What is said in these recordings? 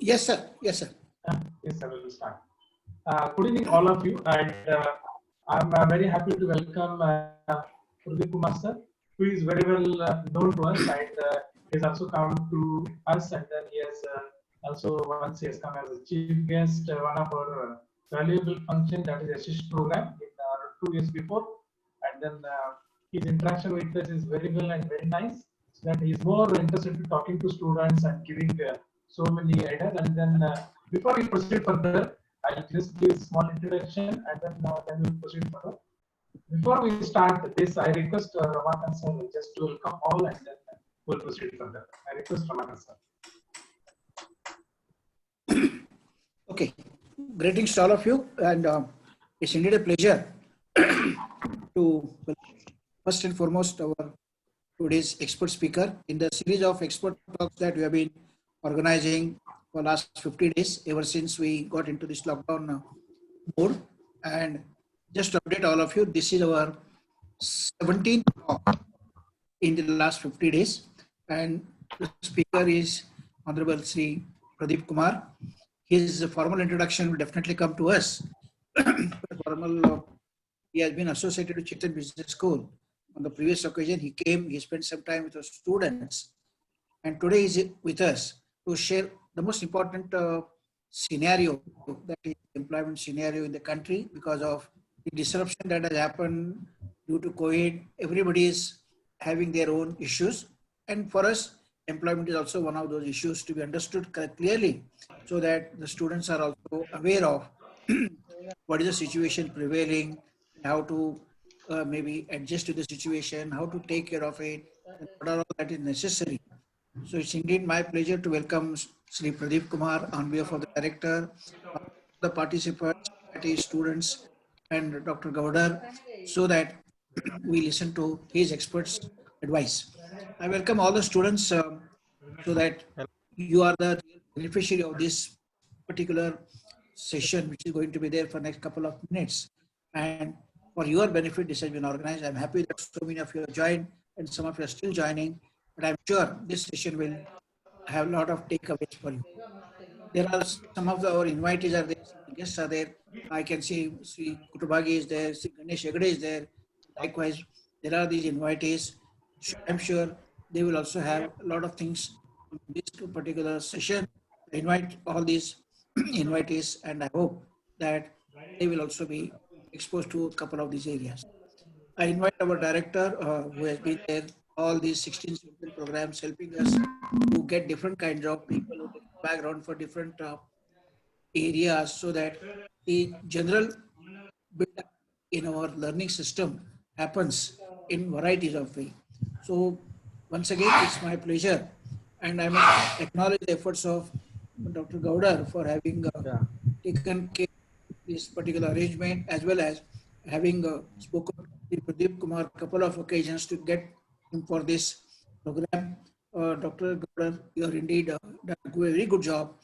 Yes, sir. Yes, sir. Yes, I will start. Good evening, all of you, and I'm very happy to welcome Pradeep Kumar sir, who is very well known to us, and he has also come to us, and then he has also once he has come as a chief guest, one of our valuable function, that is assist program in 2 years before, and then his interaction with us is very well and very nice. So that he is more interested in talking to students and giving so many ideas, and then before we proceed further, I'll just give a small introduction and then we'll proceed further. Before we start this, I request Ramakant sir just to welcome all and then we'll proceed further. I request Ramakant sir. Okay. Greetings to all of you, and it's indeed a pleasure to first and foremost our today's expert speaker in the series of expert talks that we have been organizing for last 50 days ever since we got into this lockdown mode. And just to update all of you, this is our 17th talk in the last 50 days, and the speaker is Honorable Sri Pradeep Kumar. His formal introduction will definitely come to us. He has been associated with Chitan Business School. On the previous occasion, he came, he spent some time with the students, and today he is with us to share the most important scenario, that is employment scenario in the country because of the disruption that has happened due to COVID. Everybody is having their own issues, and for us, employment is also one of those issues to be understood clearly, so that the students are also aware of what is the situation prevailing, how to maybe adjust to the situation, how to take care of it, and what are all that is necessary. So it's indeed my pleasure to welcome Sri Pradeep Kumar on behalf of the director, the participants, faculty, students, and Dr. Gaudar, so that we listen to his experts' advice. I welcome all the students so that you are the beneficiary of this particular session, which is going to be there for next couple of minutes. And for your benefit, this has been organized. I'm happy that so many of you have joined and some of you are still joining, but I'm sure this session will have a lot of takeaways for you. There are some of our invitees are there, some of the guests are there. I can see Sri Kutubagi is there, Sri Ganesh Hegde is there. Likewise, there are these invitees. I'm sure they will also have a lot of things on this particular session. I invite all these invitees, and I hope that they will also be exposed to a couple of these areas. I invite our director who has been there all these 16, 17 programs, helping us to get different kinds of people with different background for different areas, so that the general build-up in our learning system happens in varieties of ways. So once again, it's my pleasure, and I must acknowledge the efforts of Dr. Gaudar for having taken care of this particular arrangement, as well as having spoken to Pradeep Kumar a couple of occasions to get him for this program. Dr. Gaudar, you are indeed done a very good job.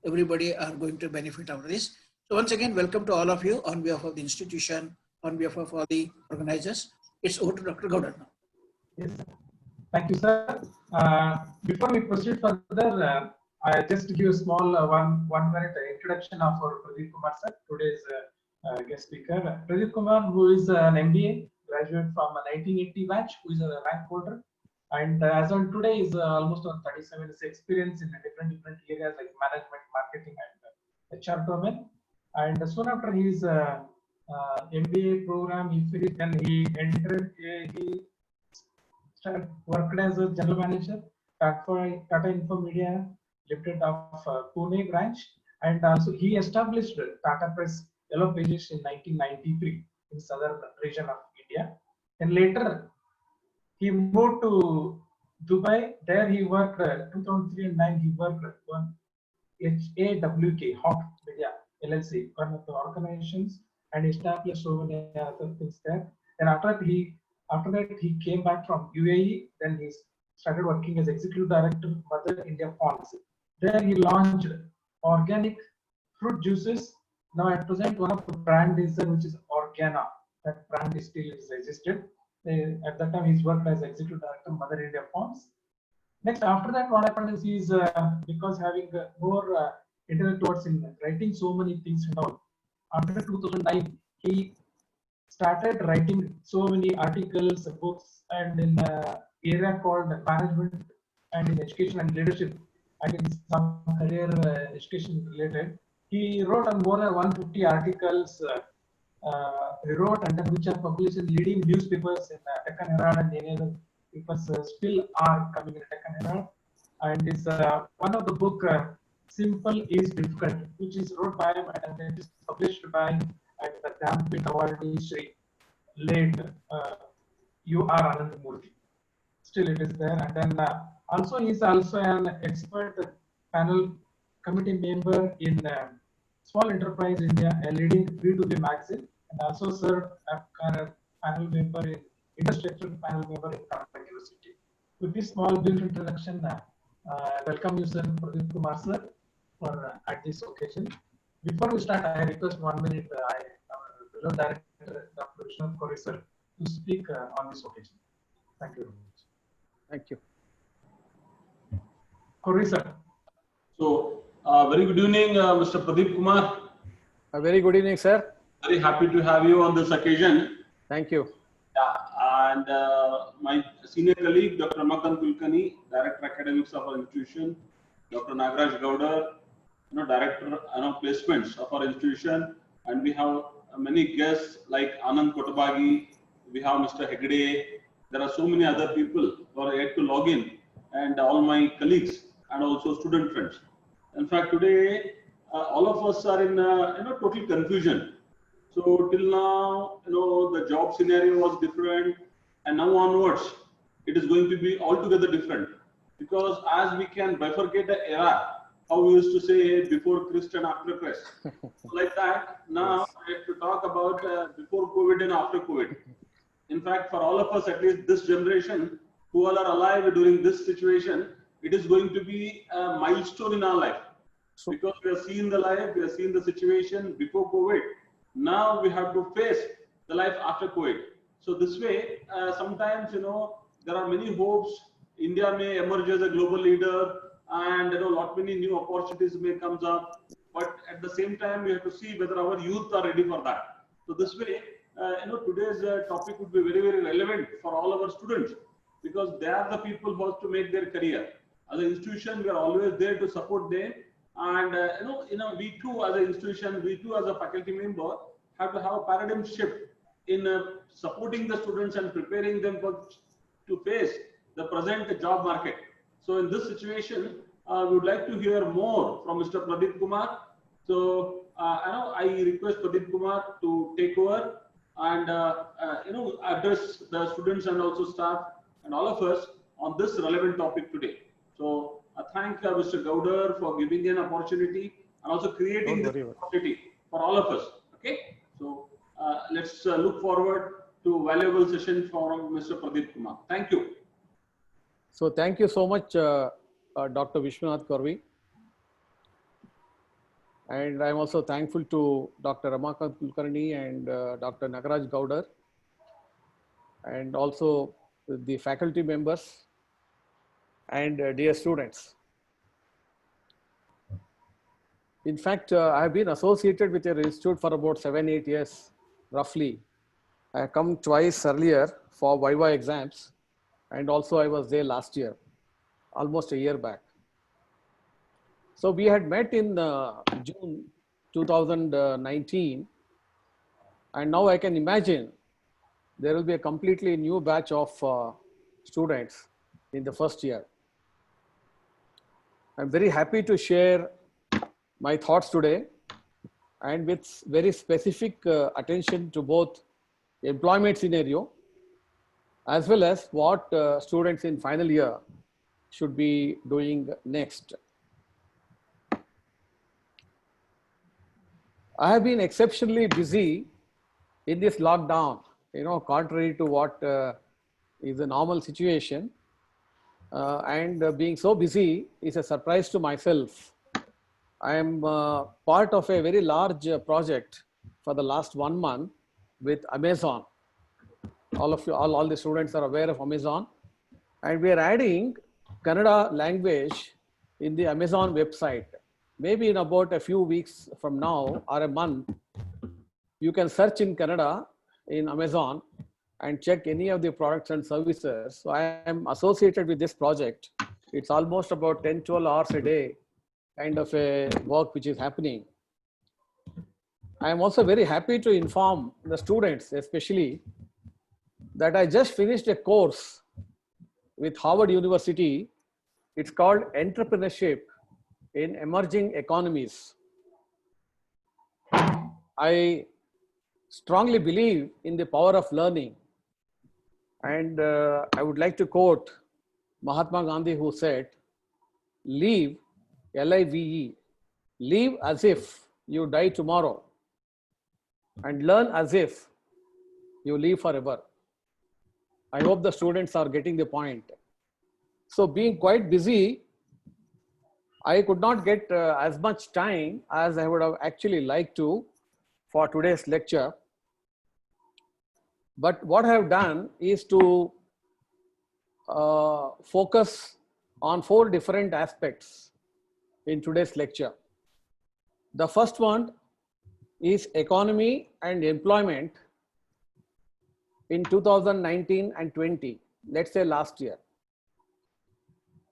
Everybody are going to benefit out of this. So once again, welcome to all of you on behalf of the institution, on behalf of all the organizers. It's over to Dr. Gaudar now. Yes, thank you, sir. Before we proceed further, I just give a small one minute introduction of our Pradeep Kumar sir, today's guest speaker. Pradeep Kumar, who is an MBA graduate from a 1980 batch, who is a rank holder, and as on today is almost on 37 years experience in different areas like management, marketing, and HR domain. And soon after his MBA program, he finished and he entered. He worked as a general manager at Tata Infomedia Limited of Pune branch, and also he established Tata Press Yellow Pages in 1993 in southern region of India. And later he moved to Dubai. There he worked 2003 and 9. He worked on HAWK Hawk Media LLC, one of the organizations, and established so many other things there. And after that he came back from UAE. Then he started working as executive director of Mother India Farms. There he launched organic fruit juices. Now at present, one of the brand is which is Organa. That brand is still existed. At that time, he's worked as executive director of Mother India Farms. Next, after that, what happened is he's because having more intellect towards in writing so many things and all. After 2009, he started writing so many articles, books, and in area called management and in education and leadership, and in some career education related. He wrote on more than 150 articles. He wrote and then which are published in leading newspapers in Deccan Herald and any other papers still are coming in Deccan Herald. And is one of the book Simple is Difficult, which is wrote by him and it is published by and the Jnanpith awardee Shri late U.R. Anandamurthy. Still it is there. And then also he is also an expert panel committee member in Small Enterprise India, a leading B2B magazine, and also served as a panel member in infrastructure panel member in Karnataka University. With this small brief introduction, welcome you, sir, Pradeep Kumar, sir, for at this occasion. Before we start, I request 1 minute, our beloved director, Dr. Vishwanath Kori, sir, to speak on this occasion. Thank you very much. Thank you. Kori, sir. So, very good evening, Mr. Pradeep Kumar. A very good evening, sir. Very happy to have you on this occasion. Thank you. And my senior colleague, Dr. Ramakant Kulkarni, Director Academics of our institution, Dr. Nagaraj Gowder, Director Placements of our institution, and we have many guests like Anand Kotabagi, we have Mr. Hegde. There are so many other people who are yet to log in, and all my colleagues and also student friends. In fact, today all of us are in total confusion. So till now, the job scenario was different, and now onwards, it is going to be altogether different. Because as we can bifurcate the era, how we used to say before Christ and after Christ, like that. Now Yes. I have to talk about before COVID and after COVID. In fact, for all of us, at least this generation, who all are alive during this situation, it is going to be a milestone in our life. So- Because we have seen the life, we have seen the situation before COVID. Now we have to face the life after COVID. So this way, sometimes, there are many hopes. India may emerge as a global leader, and lot many new opportunities may comes up. But at the same time, we have to see whether our youth are ready for that. So this way, today's topic would be very, very relevant for all our students, because they are the people who have to make their career. As an institution, we are always there to support them. And we too, as an institution, we too, as a faculty member, have to have a paradigm shift in supporting the students and preparing them to face the present job market. So in this situation, we would like to hear more from Mr. Pradeep Kumar. So I request Pradeep Kumar to take over and address the students and also staff and all of us on this relevant topic today. So I thank Mr. Gowder for giving an opportunity and also creating Don't this worry. opportunity for all of us. Okay, so let's look forward to valuable session from Mr. Pradeep Kumar. Thank you. So thank you so much, Dr. Vishwanath Korvi. And I'm also thankful to Dr. Ramakant Kulkarni and Dr. Nagaraj Gowder, and also the faculty members and dear students. In fact, I've been associated with your institute for about 7-8 years, roughly. I come twice earlier for Viva exams, and also I was there last year, almost a year back. So we had met in June 2019, and now I can imagine there will be a completely new batch of students in the first year. I'm very happy to share my thoughts today, and with very specific attention to both employment scenario as well as what students in final year should be doing next. I have been exceptionally busy in this lockdown, contrary to what is the normal situation. And being so busy is a surprise to myself. I am part of a very large project for the last 1 month with Amazon. All of you, all the students are aware of Amazon. And we are adding Kannada language in the Amazon website. Maybe in about a few weeks from now or a month, you can search in Kannada in Amazon and check any of the products and services. So I am associated with this project. It's almost about 10, 12 hours a day kind of a work which is happening. I am also very happy to inform the students, especially, that I just finished a course with Harvard University. It's called Entrepreneurship in Emerging Economies. I strongly believe in the power of learning. And I would like to quote Mahatma Gandhi, who said, "Live, L-I-V-E, live as if you die tomorrow, and learn as if you live forever." I hope the students are getting the point. So being quite busy, I could not get as much time as I would have actually liked to for today's lecture. But what I have done is to focus on 4 different aspects in today's lecture. The first one is economy and employment in 2019 and 20, let's say last year.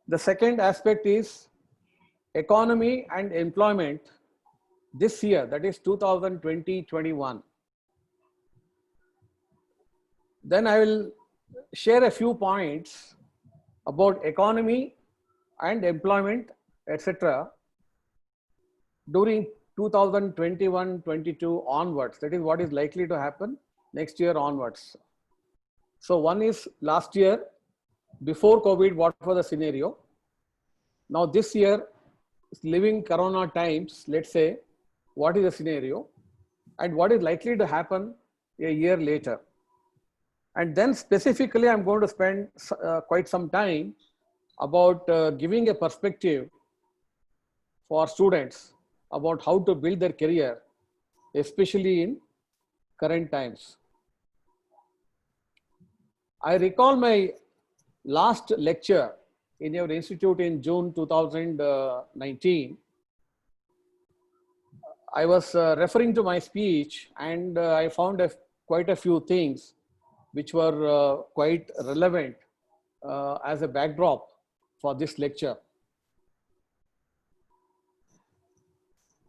The second aspect is economy and employment this year, that is 2020-21. Then I will share a few points about economy and employment, etc. during 2021-22 onwards. That is what is likely to happen next year onwards. So one is last year, before COVID, what was the scenario? Now this year, living Corona times, let's say, what is the scenario? And what is likely to happen a year later? And then specifically, I'm going to spend quite some time about giving a perspective for students about how to build their career, especially in current times. I recall my last lecture in your institute in June 2019. I was referring to my speech, and I found quite a few things which were quite relevant as a backdrop for this lecture.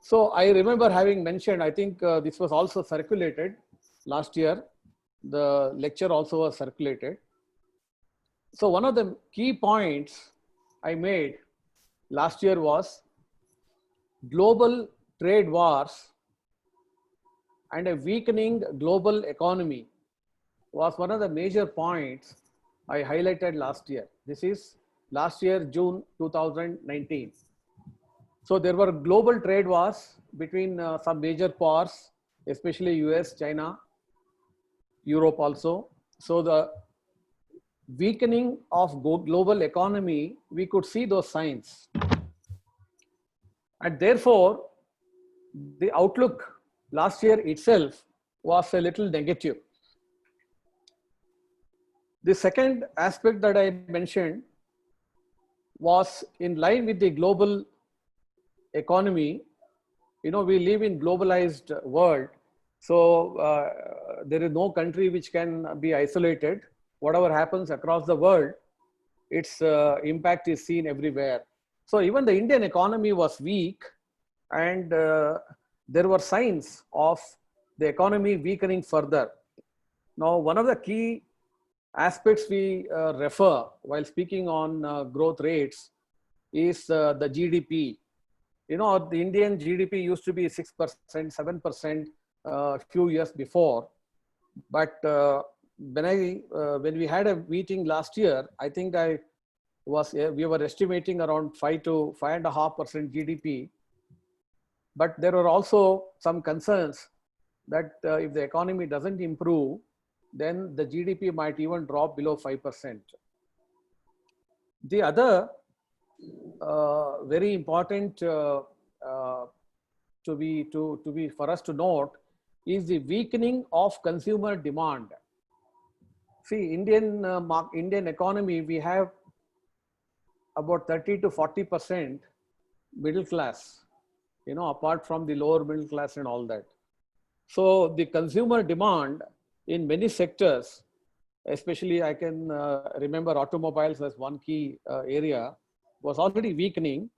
So I remember having mentioned, I think this was also circulated last year. The lecture also was circulated. So one of the key points I made last year was global trade wars and a weakening global economy was one of the major points I highlighted last year. This is last year, June 2019. So there were global trade wars between some major powers, especially US, China, Europe also. So the weakening of global economy, we could see those signs. And therefore, the outlook last year itself was a little negative. The second aspect that I mentioned was in line with the global economy. You know, we live in globalized world. So there is no country which can be isolated. Whatever happens across the world, its impact is seen everywhere. So even the Indian economy was weak, and there were signs of the economy weakening further. Now, one of the key aspects we refer while speaking on growth rates is the GDP. You know, the Indian GDP used to be 6%, 7% a few years before. But when we had a meeting last year, I think we were estimating around 5 to 5.5% GDP. But there were also some concerns that if the economy doesn't improve, then the GDP might even drop below 5%. The other very important for us to note is the weakening of consumer demand. See, Indian economy, we have about 30 to 40% middle class, apart from the lower middle class and all that. So the consumer demand in many sectors, especially I can remember automobiles as one key area, was already weakening.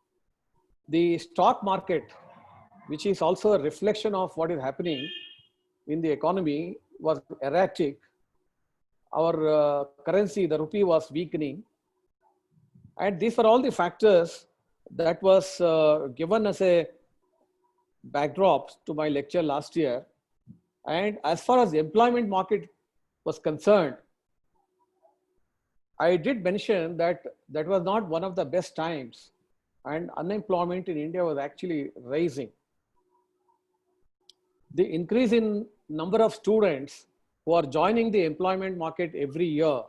The stock market, which is also a reflection of what is happening in the economy, was erratic. Our currency, the rupee, was weakening. And these were all the factors that was given as a backdrop to my lecture last year. And as far as the employment market was concerned, I did mention that that was not one of the best times, and unemployment in India was actually rising. The increase in number of students who are joining the employment market every year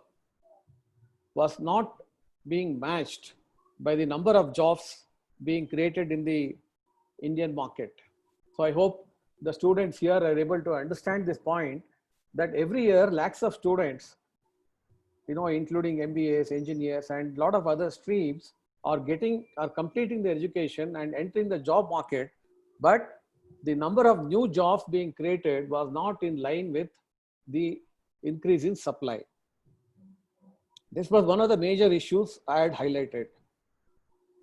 was not being matched by the number of jobs being created in the Indian market. So I hope the students here are able to understand this point, that every year lakhs of students, including MBAs, engineers, and a lot of other streams are completing their education and entering the job market, but the number of new jobs being created was not in line with the increase in supply. This was one of the major issues I had highlighted.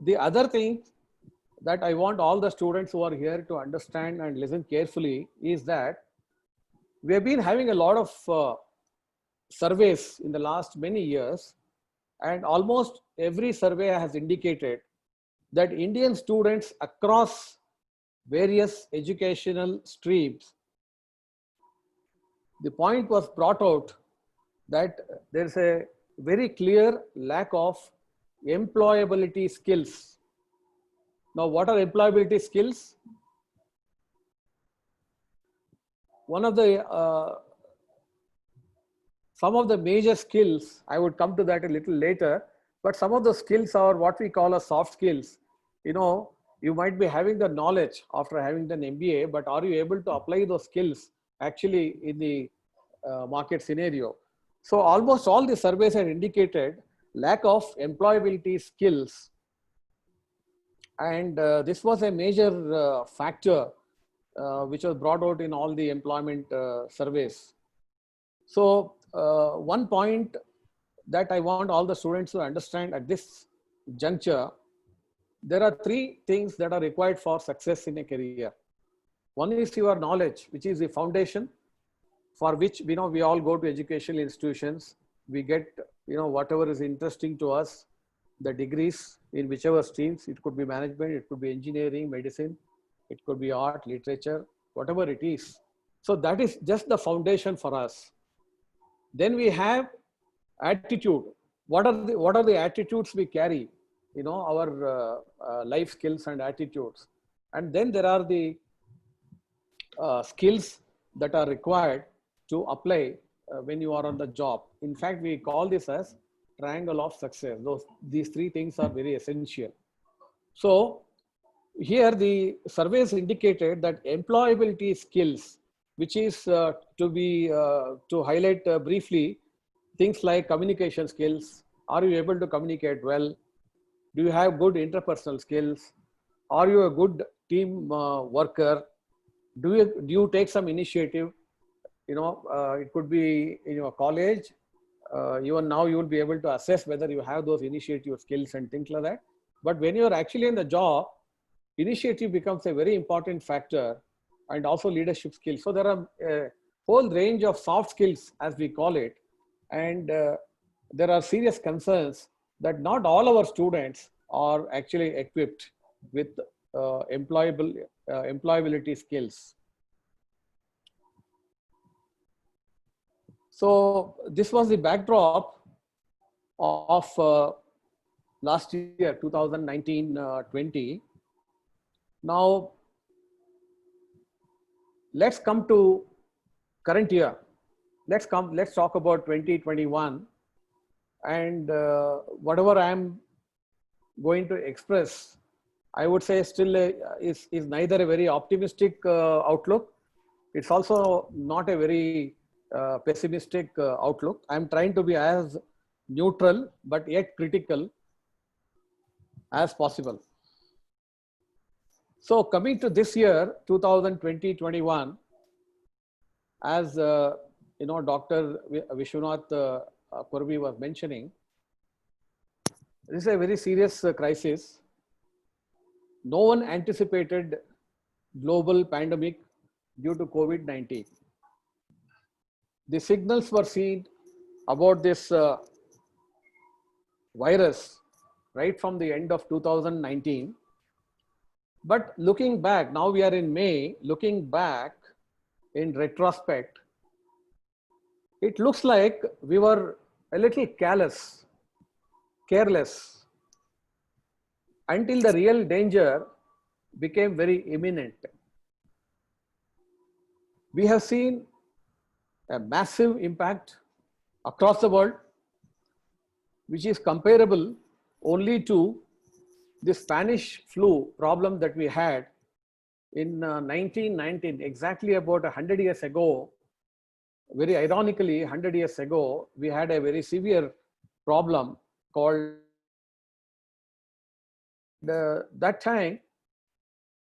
The other thing that I want all the students who are here to understand and listen carefully is that we have been having a lot of surveys in the last many years, and almost every survey has indicated that Indian students across various educational streams, the point was brought out that there's a very clear lack of employability skills. Now, what are employability skills? One of the some of the major skills, I would come to that a little later, but some of the skills are what we call as soft skills. You might be having the knowledge after having done MBA, but are you able to apply those skills actually in the market scenario? So almost all the surveys have indicated lack of employability skills. And this was a major factor which was brought out in all the employment surveys. So one point that I want all the students to understand at this juncture, there are three things that are required for success in a career. One is your knowledge, which is the foundation for which we all go to educational institutions. We get whatever is interesting to us, the degrees in whichever streams. It could be management, it could be engineering, medicine, it could be art, literature, whatever it is. So that is just the foundation for us. Then we have attitude. What are the attitudes we carry? Our life skills and attitudes. And then there are the skills that are required to apply when you are on the job. In fact, we call this as triangle of success. These three things are very essential. So here the surveys indicated that employability skills, which is to highlight briefly, things like communication skills. Are you able to communicate well? Do you have good interpersonal skills? Are you a good team worker? Do you take some initiative? It could be in your college. Even now you will be able to assess whether you have those initiative skills and things like that. But when you're actually in the job, initiative becomes a very important factor, and also leadership skills. So there are a whole range of soft skills, as we call it. And there are serious concerns that not all our students are actually equipped with employability skills. So this was the backdrop of last year, 2019-20. Now, let's come to current year. Let's talk about 2021. And whatever I am going to express, I would say still is neither a very optimistic outlook. It's also not a very pessimistic outlook. I'm trying to be as neutral, but yet critical. as possible. So coming to this year, 2020-21, as Dr. Vishwanath Purvi was mentioning, this is a very serious crisis. No one anticipated global pandemic due to COVID-19. The signals were seen about this virus right from the end of 2019. But looking back, now we are in May, looking back in retrospect, it looks like we were a little careless until the real danger became very imminent. We have seen a massive impact across the world, which is comparable only to the Spanish flu problem that we had in 1919, exactly about 100 years ago. Very ironically, 100 years ago, we had a very severe problem called that time,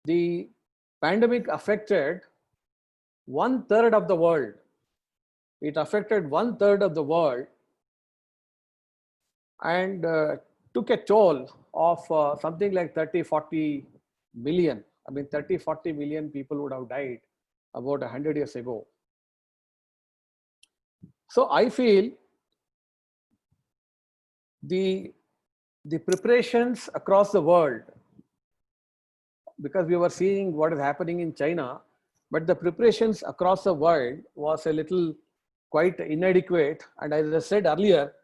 the pandemic affected 1/3 of the world. It affected 1/3 of the world and took a toll of something like 30-40 million. I mean, 30-40 million people would have died about 100 years ago. So I feel the preparations across the world, because we were seeing what is happening in China, but the preparations across the world was a little quite inadequate. And as I said earlier,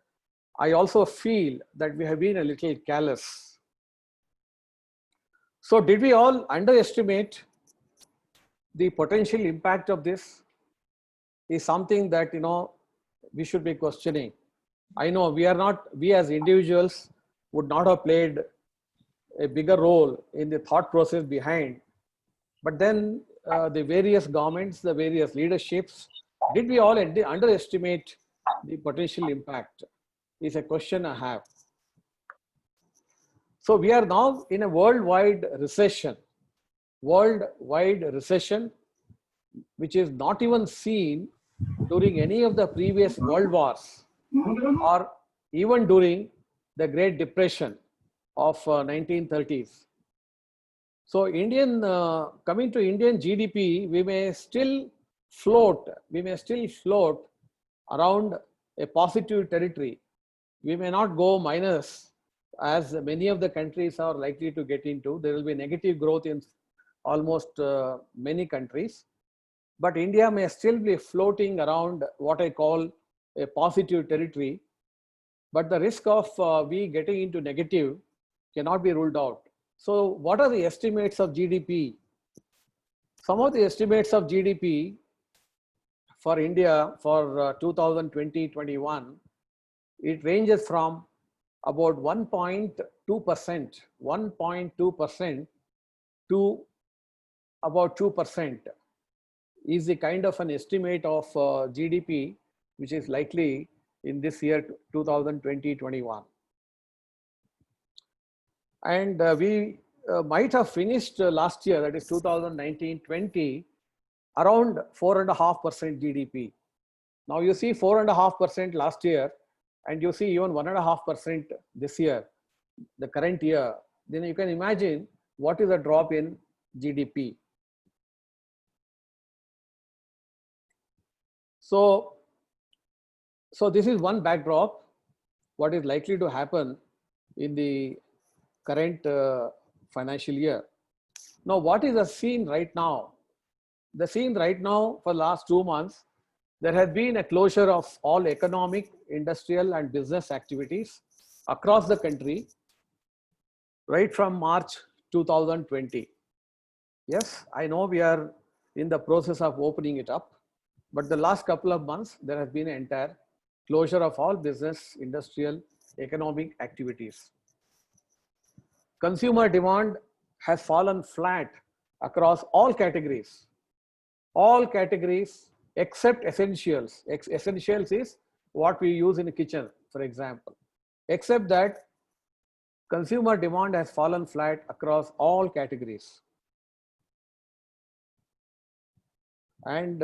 I also feel that we have been a little careless. So did we all underestimate the potential impact of this? Is something that, we should be questioning. I know we as individuals would not have played a bigger role in the thought process behind, but then the various governments, the various leaderships, did we all underestimate the potential impact? Is a question I have. So we are now in a worldwide recession, which is not even seen during any of the previous world wars or even during the Great Depression of 1930s. So coming to Indian GDP, we may still float around a positive territory. We may not go minus as many of the countries are likely to get into. There will be negative growth in almost many countries. But India may still be floating around what I call a positive territory. But the risk of we getting into negative cannot be ruled out. So what are the estimates of GDP? Some of the estimates of GDP for India for 2020-21, it ranges from about 1.2% to about 2% is the kind of an estimate of GDP which is likely in this year 2020-21. And we might have finished last year, that is 2019-20, around 4.5% GDP. Now you see 4.5% last year, and you see even 1.5% this year, the current year. Then you can imagine what is a drop in GDP. So this is one backdrop, what is likely to happen in the current financial year. Now, what is the scene right now? The scene right now for the last 2 months, there has been a closure of all economic, industrial and business activities across the country right from March 2020. Yes, I know we are in the process of opening it up, but the last couple of months, there has been an entire closure of all business, industrial, economic activities. Consumer demand has fallen flat across all categories except essentials. Essentials is what we use in the kitchen, for example. Except that, consumer demand has fallen flat across all categories. And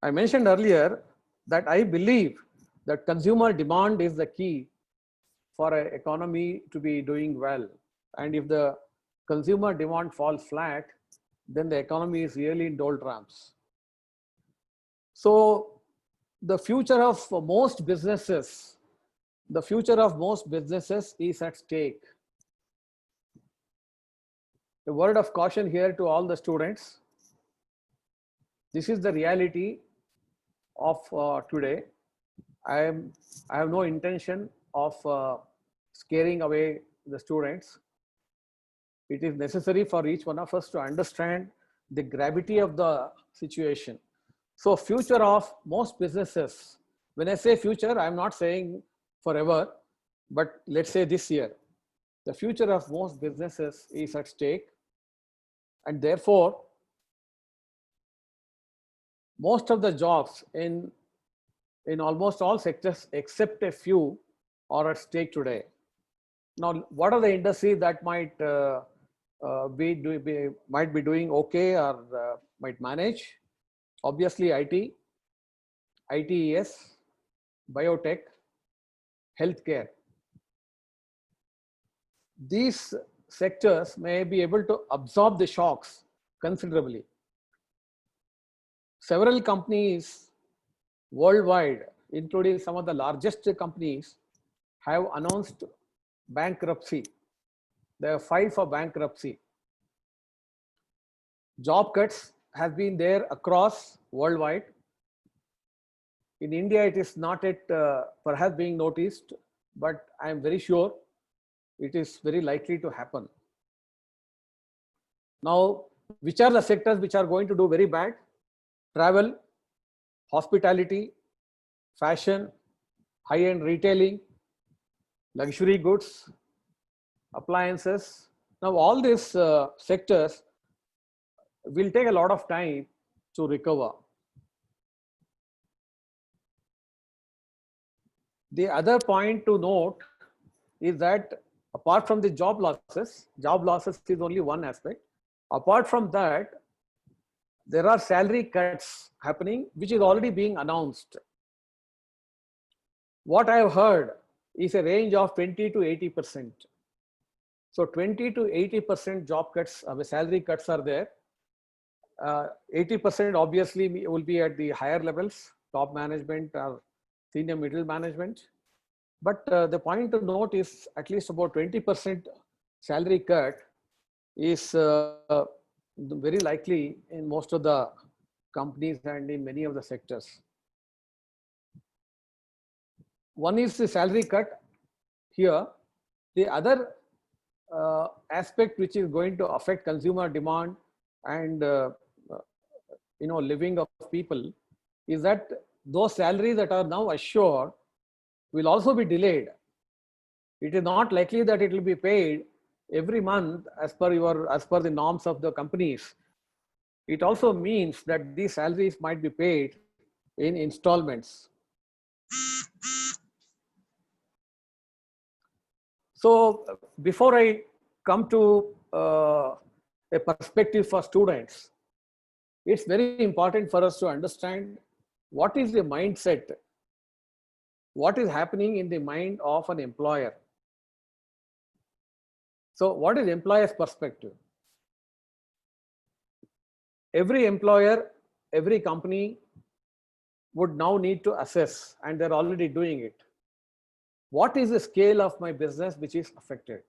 I mentioned earlier that I believe that consumer demand is the key for an economy to be doing well. And if the consumer demand falls flat, then the economy is really in doldrums. So the future of most businesses, is at stake. A word of caution here to all the students. This is the reality of today. I have no intention of scaring away the students. It is necessary for each one of us to understand the gravity of the situation. So future of most businesses, when I say future, I'm not saying forever, but let's say this year. The future of most businesses is at stake, and therefore most of the jobs in almost all sectors except a few are at stake today. Now, what are the industries that might be doing okay or might manage? Obviously, IT, ITES, biotech, healthcare. These sectors may be able to absorb the shocks considerably. Several companies worldwide, including some of the largest companies, have announced bankruptcy. They have filed for bankruptcy. Job cuts have been there across worldwide. In India, it is not yet perhaps being noticed, but I am very sure it is very likely to happen. Now, which are the sectors which are going to do very bad? Travel, hospitality, fashion, high-end retailing, luxury goods, appliances. Now, all these sectors will take a lot of time to recover. The other point to note is that apart from the job losses is only one aspect. Apart from that, there are salary cuts happening, which is already being announced. What I have heard is a range of 20 to 80%. So 20 to 80% job cuts, salary cuts are there. 80% obviously will be at the higher levels, top management or senior middle management. But the point to note is at least about 20% salary cut is very likely in most of the companies and in many of the sectors. One is the salary cut here. The other aspect which is going to affect consumer demand and living of people is that those salaries that are now assured will also be delayed. It is not likely that it will be paid every month as per the norms of the companies. It also means that these salaries might be paid in installments. So before I come to a perspective for students, it's very important for us to understand what is the mindset, what is happening in the mind of an employer. So what is employer's perspective? Every employer, every company would now need to assess, and they're already doing it. What is the scale of my business which is affected?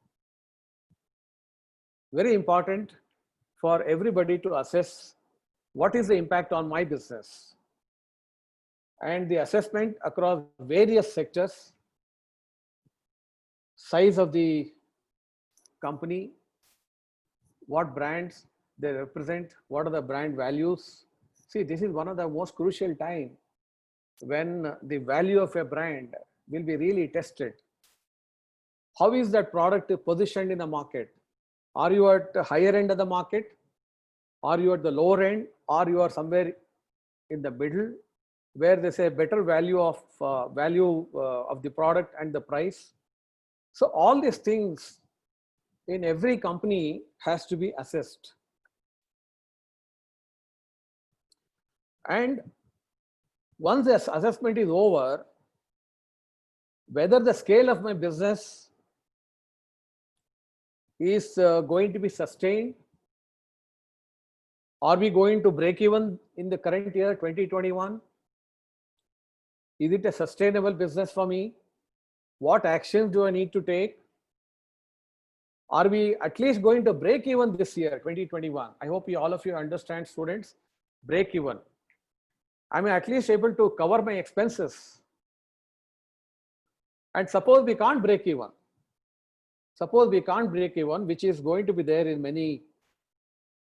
Very important for everybody to assess what is the impact on my business. And the assessment across various sectors, size of the company, what brands they represent, what are the brand values. See, this is one of the most crucial time when the value of a brand will be really tested. How is that product positioned in the market? Are you at the higher end of the market? Are you at the lower end? Or you are somewhere in the middle where there's a better value of the product and the price? So all these things in every company has to be assessed. And once this assessment is over, whether the scale of my business is going to be sustained, are we going to break even in the current year 2021? Is it a sustainable business for me? What actions do I need to take? Are we at least going to break even this year 2021? I hope all of you understand, students, break even. I mean, at least able to cover my expenses. And suppose we can't break even. Suppose we can't break even, which is going to be there in many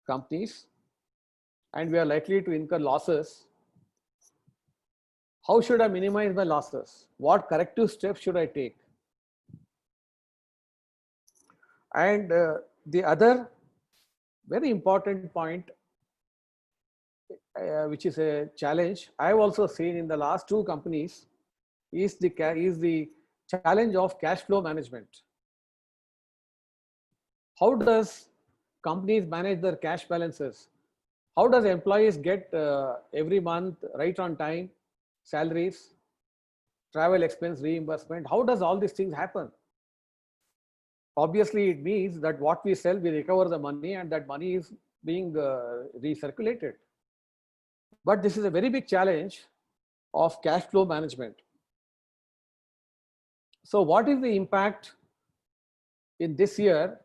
companies, and we are likely to incur losses. How should I minimize my losses? What corrective steps should I take? And the other very important point, which is a challenge I've also seen in the last 2 companies, is the challenge of cash flow management. How does companies manage their cash balances? How does employees get every month right on time salaries, travel expense reimbursement? How does all these things happen? Obviously, it means that what we sell, we recover the money, and that money is being recirculated. But this is a very big challenge of cash flow management. So what is the impact in this year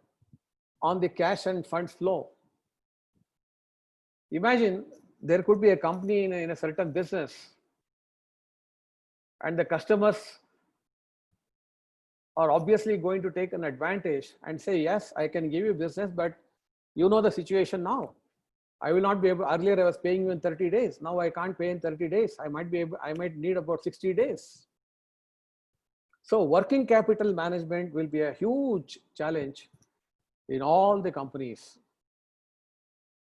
on the cash and funds flow? Imagine there could be a company in a certain business, and the customers are obviously going to take an advantage and say, yes, I can give you business, but you know the situation now. I will not be able, earlier I was paying you in 30 days. Now I can't pay in 30 days. I might need about 60 days. So working capital management will be a huge challenge in all the companies.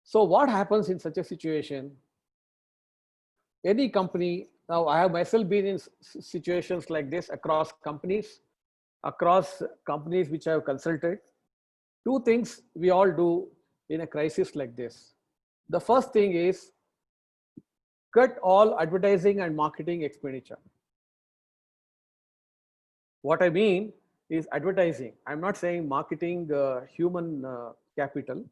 So what happens in such a situation? Any company, now I have myself been in situations like this across companies which I have consulted. 2 things we all do in a crisis like this. The first thing is cut all advertising and marketing expenditure. What I mean is advertising. I'm not saying marketing human capital.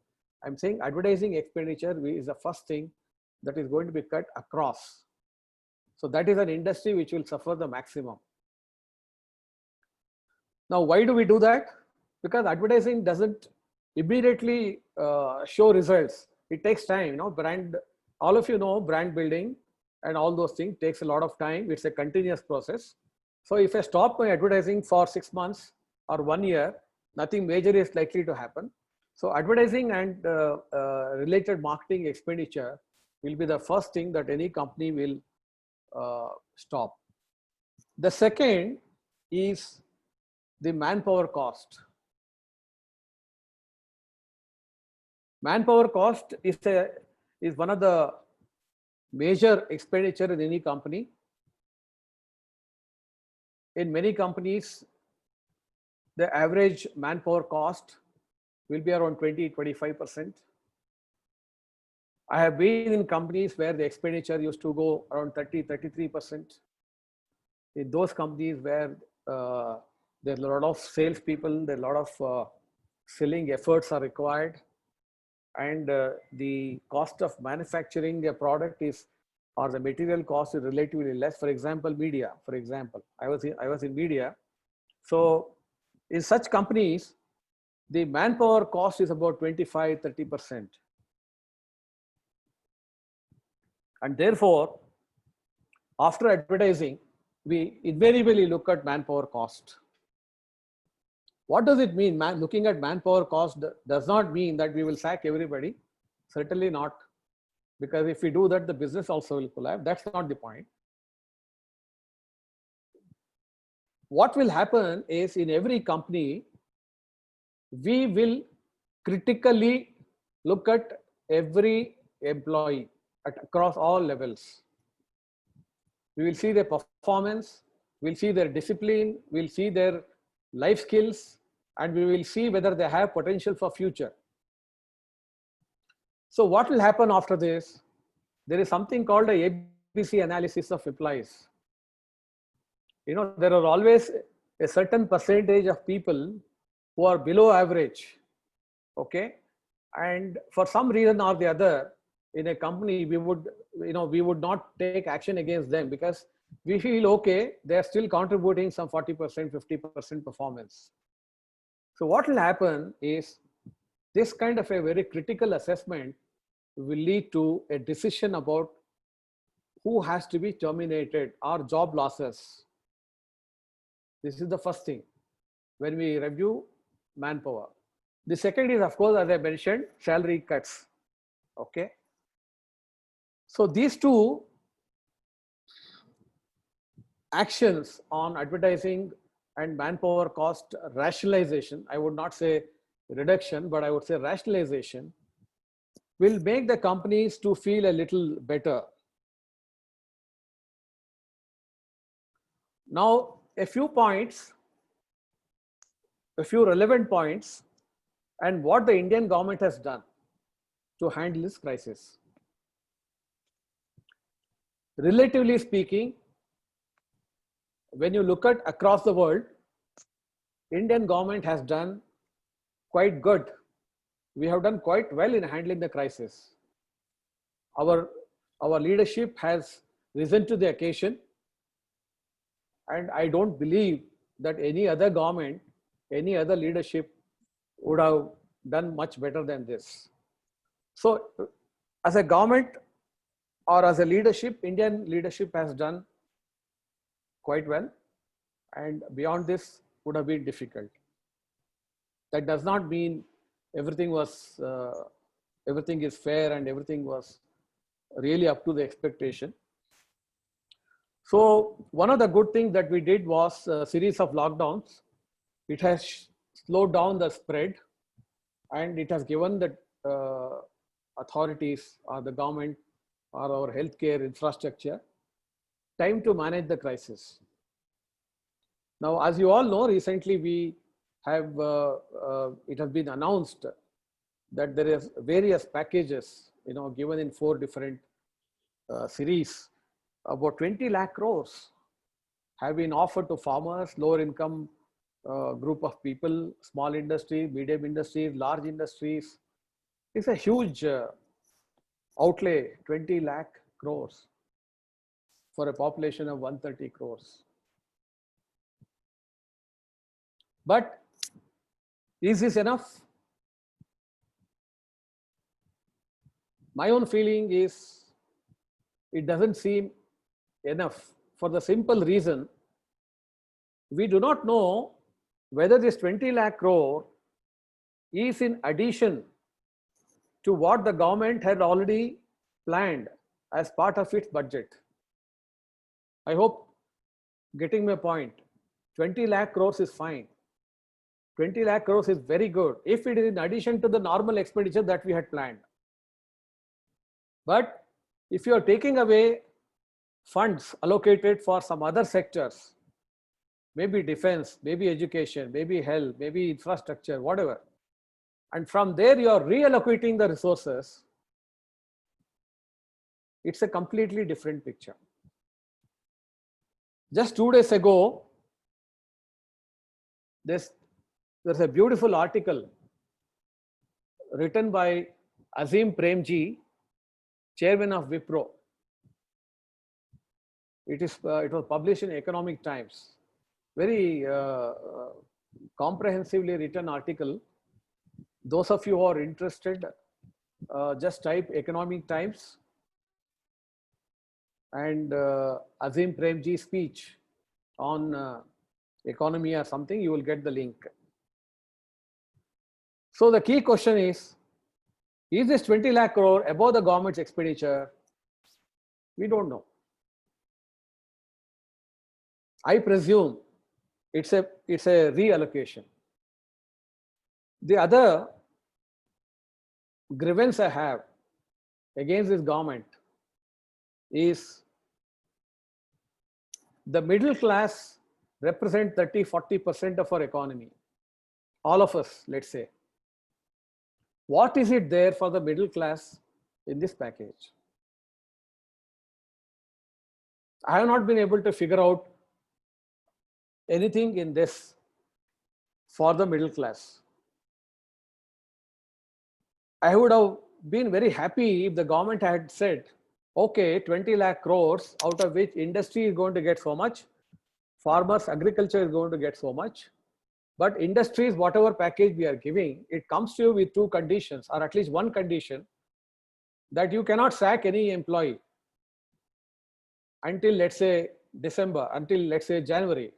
I'm saying advertising expenditure is the first thing that is going to be cut across. So that is an industry which will suffer the maximum. Now, why do we do that? Because advertising doesn't immediately show results. It takes time, all of you know brand building and all those things takes a lot of time. It's a continuous process. So if I stop my advertising for 6 months or 1 year, nothing major is likely to happen. So advertising and related marketing expenditure will be the first thing that any company will stop. The second is the manpower cost. Manpower cost is one of the major expenditure in any company. In many companies, the average manpower cost will be around 20-25%. I have been in companies where the expenditure used to go around 30-33%. In those companies where there are a lot of salespeople, there are a lot of selling efforts are required, and the cost of manufacturing a product or the material cost is relatively less. For example, media. For example, I was in media. So in such companies, the manpower cost is about 25-30%. And therefore, after advertising, we invariably look at manpower cost. What does it mean? Looking at manpower cost does not mean that we will sack everybody. Certainly not. Because if we do that, the business also will collapse. That's not the point. What will happen is in every company, we will critically look at every employee across all levels. We will see their performance, we'll see their discipline, we'll see their life skills, and we will see whether they have potential for future. So what will happen after this? There is something called a ABC analysis of employees. You know, there are always a certain percentage of people who are below average. Okay. And for some reason or the other, in a company, we would not take action against them because we feel, okay, they're still contributing some 40%, 50% performance. So what will happen is this kind of a very critical assessment will lead to a decision about who has to be terminated or job losses. This is the first thing when we review manpower. The second is, of course, as I mentioned, salary cuts. Okay. So these two actions on advertising and manpower cost rationalization, I would not say reduction, but I would say rationalization, will make the companies to feel a little better. Now, a few points, a few relevant points, and what the Indian government has done to handle this crisis. Relatively speaking, when you look at across the world, Indian government has done quite good. We have done quite well in handling the crisis. Our leadership has risen to the occasion, and I don't believe that any other government, any other leadership would have done much better than this. So as a government or as a leadership, Indian leadership has done quite well, and beyond this would have been difficult. That does not mean everything is fair and everything was really up to the expectation. So one of the good things that we did was a series of lockdowns. It has slowed down the spread, and it has given the authorities or the government or our healthcare infrastructure time to manage the crisis. Now, as you all know, recently we have, it has been announced that there is various packages, given in 4 different series. About 20 lakh crores have been offered to farmers, lower income group of people, small industry, medium industries, large industries. It's a huge outlay, 20 lakh crores for a population of 130 crores. But is this enough? My own feeling is it doesn't seem enough, for the simple reason we do not know whether this 20 lakh crore is in addition to what the government had already planned as part of its budget. I hope getting my point. 20 lakh crores is fine. 20 lakh crores is very good if it is in addition to the normal expenditure that we had planned. But if you are taking away funds allocated for some other sectors, maybe defense, maybe education, maybe health, maybe infrastructure, whatever, and from there you are reallocating the resources, it's a completely different picture. Just 2 days ago, there's a beautiful article written by Azim Premji, chairman of Wipro. It was published in Economic Times. Very comprehensively written article. Those of you who are interested, just type Economic Times and Azim Premji's speech on economy or something, you will get the link. So the key question is this 20 lakh crore above the government's expenditure? We don't know. I presume it's a reallocation. The other grievance I have against this government is the middle class represent 30-40% of our economy. All of us, let's say. What is it there for the middle class in this package? I have not been able to figure out anything in this for the middle class. I would have been very happy if the government had said, okay, 20 lakh crores, out of which industry is going to get so much, farmers, agriculture is going to get so much. But industries, whatever package we are giving, it comes to you with two conditions, or at least one condition, that you cannot sack any employee until, let's say, December, until, let's say, January.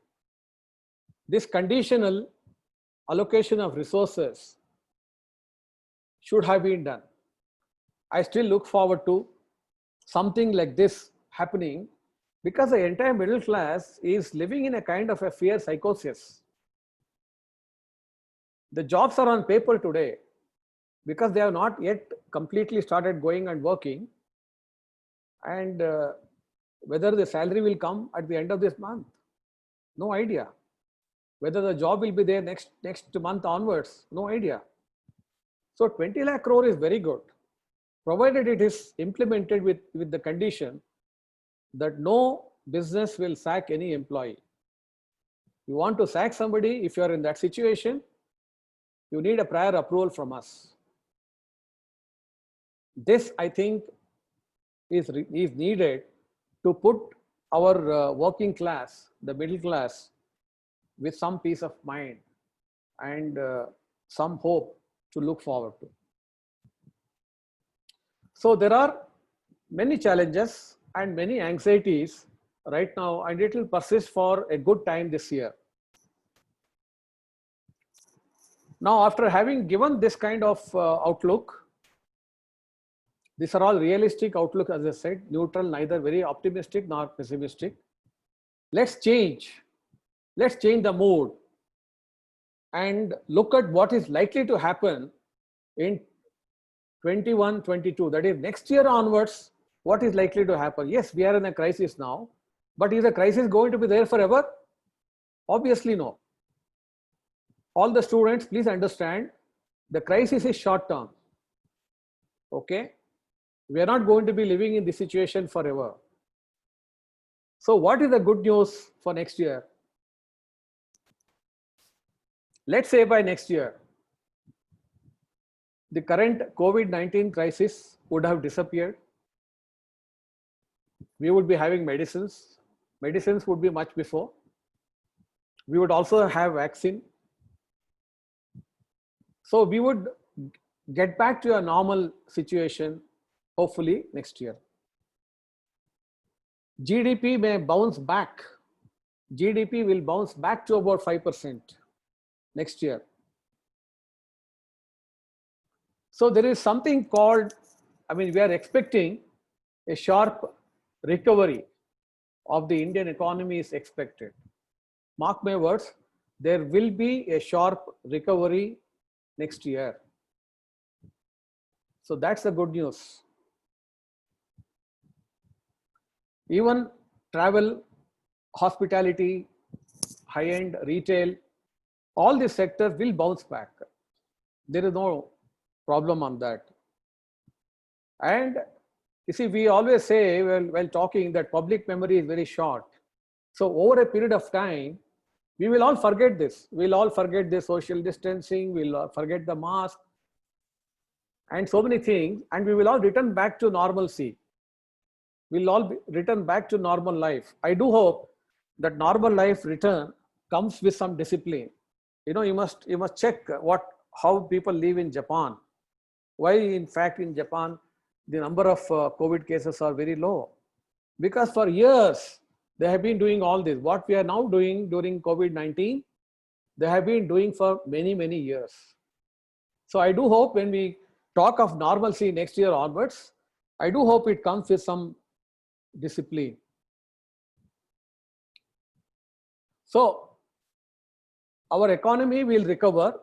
This conditional allocation of resources should have been done. I still look forward to something like this happening, because the entire middle class is living in a kind of a fear psychosis. The jobs are on paper today because they have not yet completely started going and working, and whether the salary will come at the end of this month, no idea. Whether the job will be there next month onwards, no idea. So 20 lakh crore is very good, provided it is implemented with the condition that no business will sack any employee. You want to sack somebody, if you are in that situation, you need a prior approval from us. This, I think, is needed to put our working class, the middle class, with some peace of mind and some hope to look forward to. So there are many challenges and many anxieties right now, and it will persist for a good time this year. Now, after having given this kind of outlook, these are all realistic outlook, as I said, neutral, neither very optimistic nor pessimistic. Let's change the mood and look at what is likely to happen in 21-22. That is, next year onwards, what is likely to happen? Yes, we are in a crisis now, but is the crisis going to be there forever? Obviously, no. All the students, please understand, the crisis is short term. Okay? We are not going to be living in this situation forever. So what is the good news for next year? Let's say by next year, the current COVID-19 crisis would have disappeared. We would be having medicines. Medicines would be much before. We would also have vaccine. So we would get back to a normal situation, hopefully next year. GDP may bounce back. GDP will bounce back to about 5% next year. So there is something called, we are expecting a sharp recovery of the Indian economy is expected. Mark my words, there will be a sharp recovery next year. So that's the good news. Even travel, hospitality, high-end retail, all these sectors will bounce back. There is no problem on that. And you see, we always say, while talking, that public memory is very short. So over a period of time, we will all forget this. We'll all forget the social distancing, we'll forget the mask, and so many things, and we will all return back to normalcy. We'll all return back to normal life. I do hope that normal life return comes with some discipline. You must check how people live in Japan. Why, in fact, in Japan, the number of COVID cases are very low? Because for years, they have been doing all this. What we are now doing during COVID-19, they have been doing for many, many years. So I do hope when we talk of normalcy next year onwards, I do hope it comes with some discipline. So our economy will recover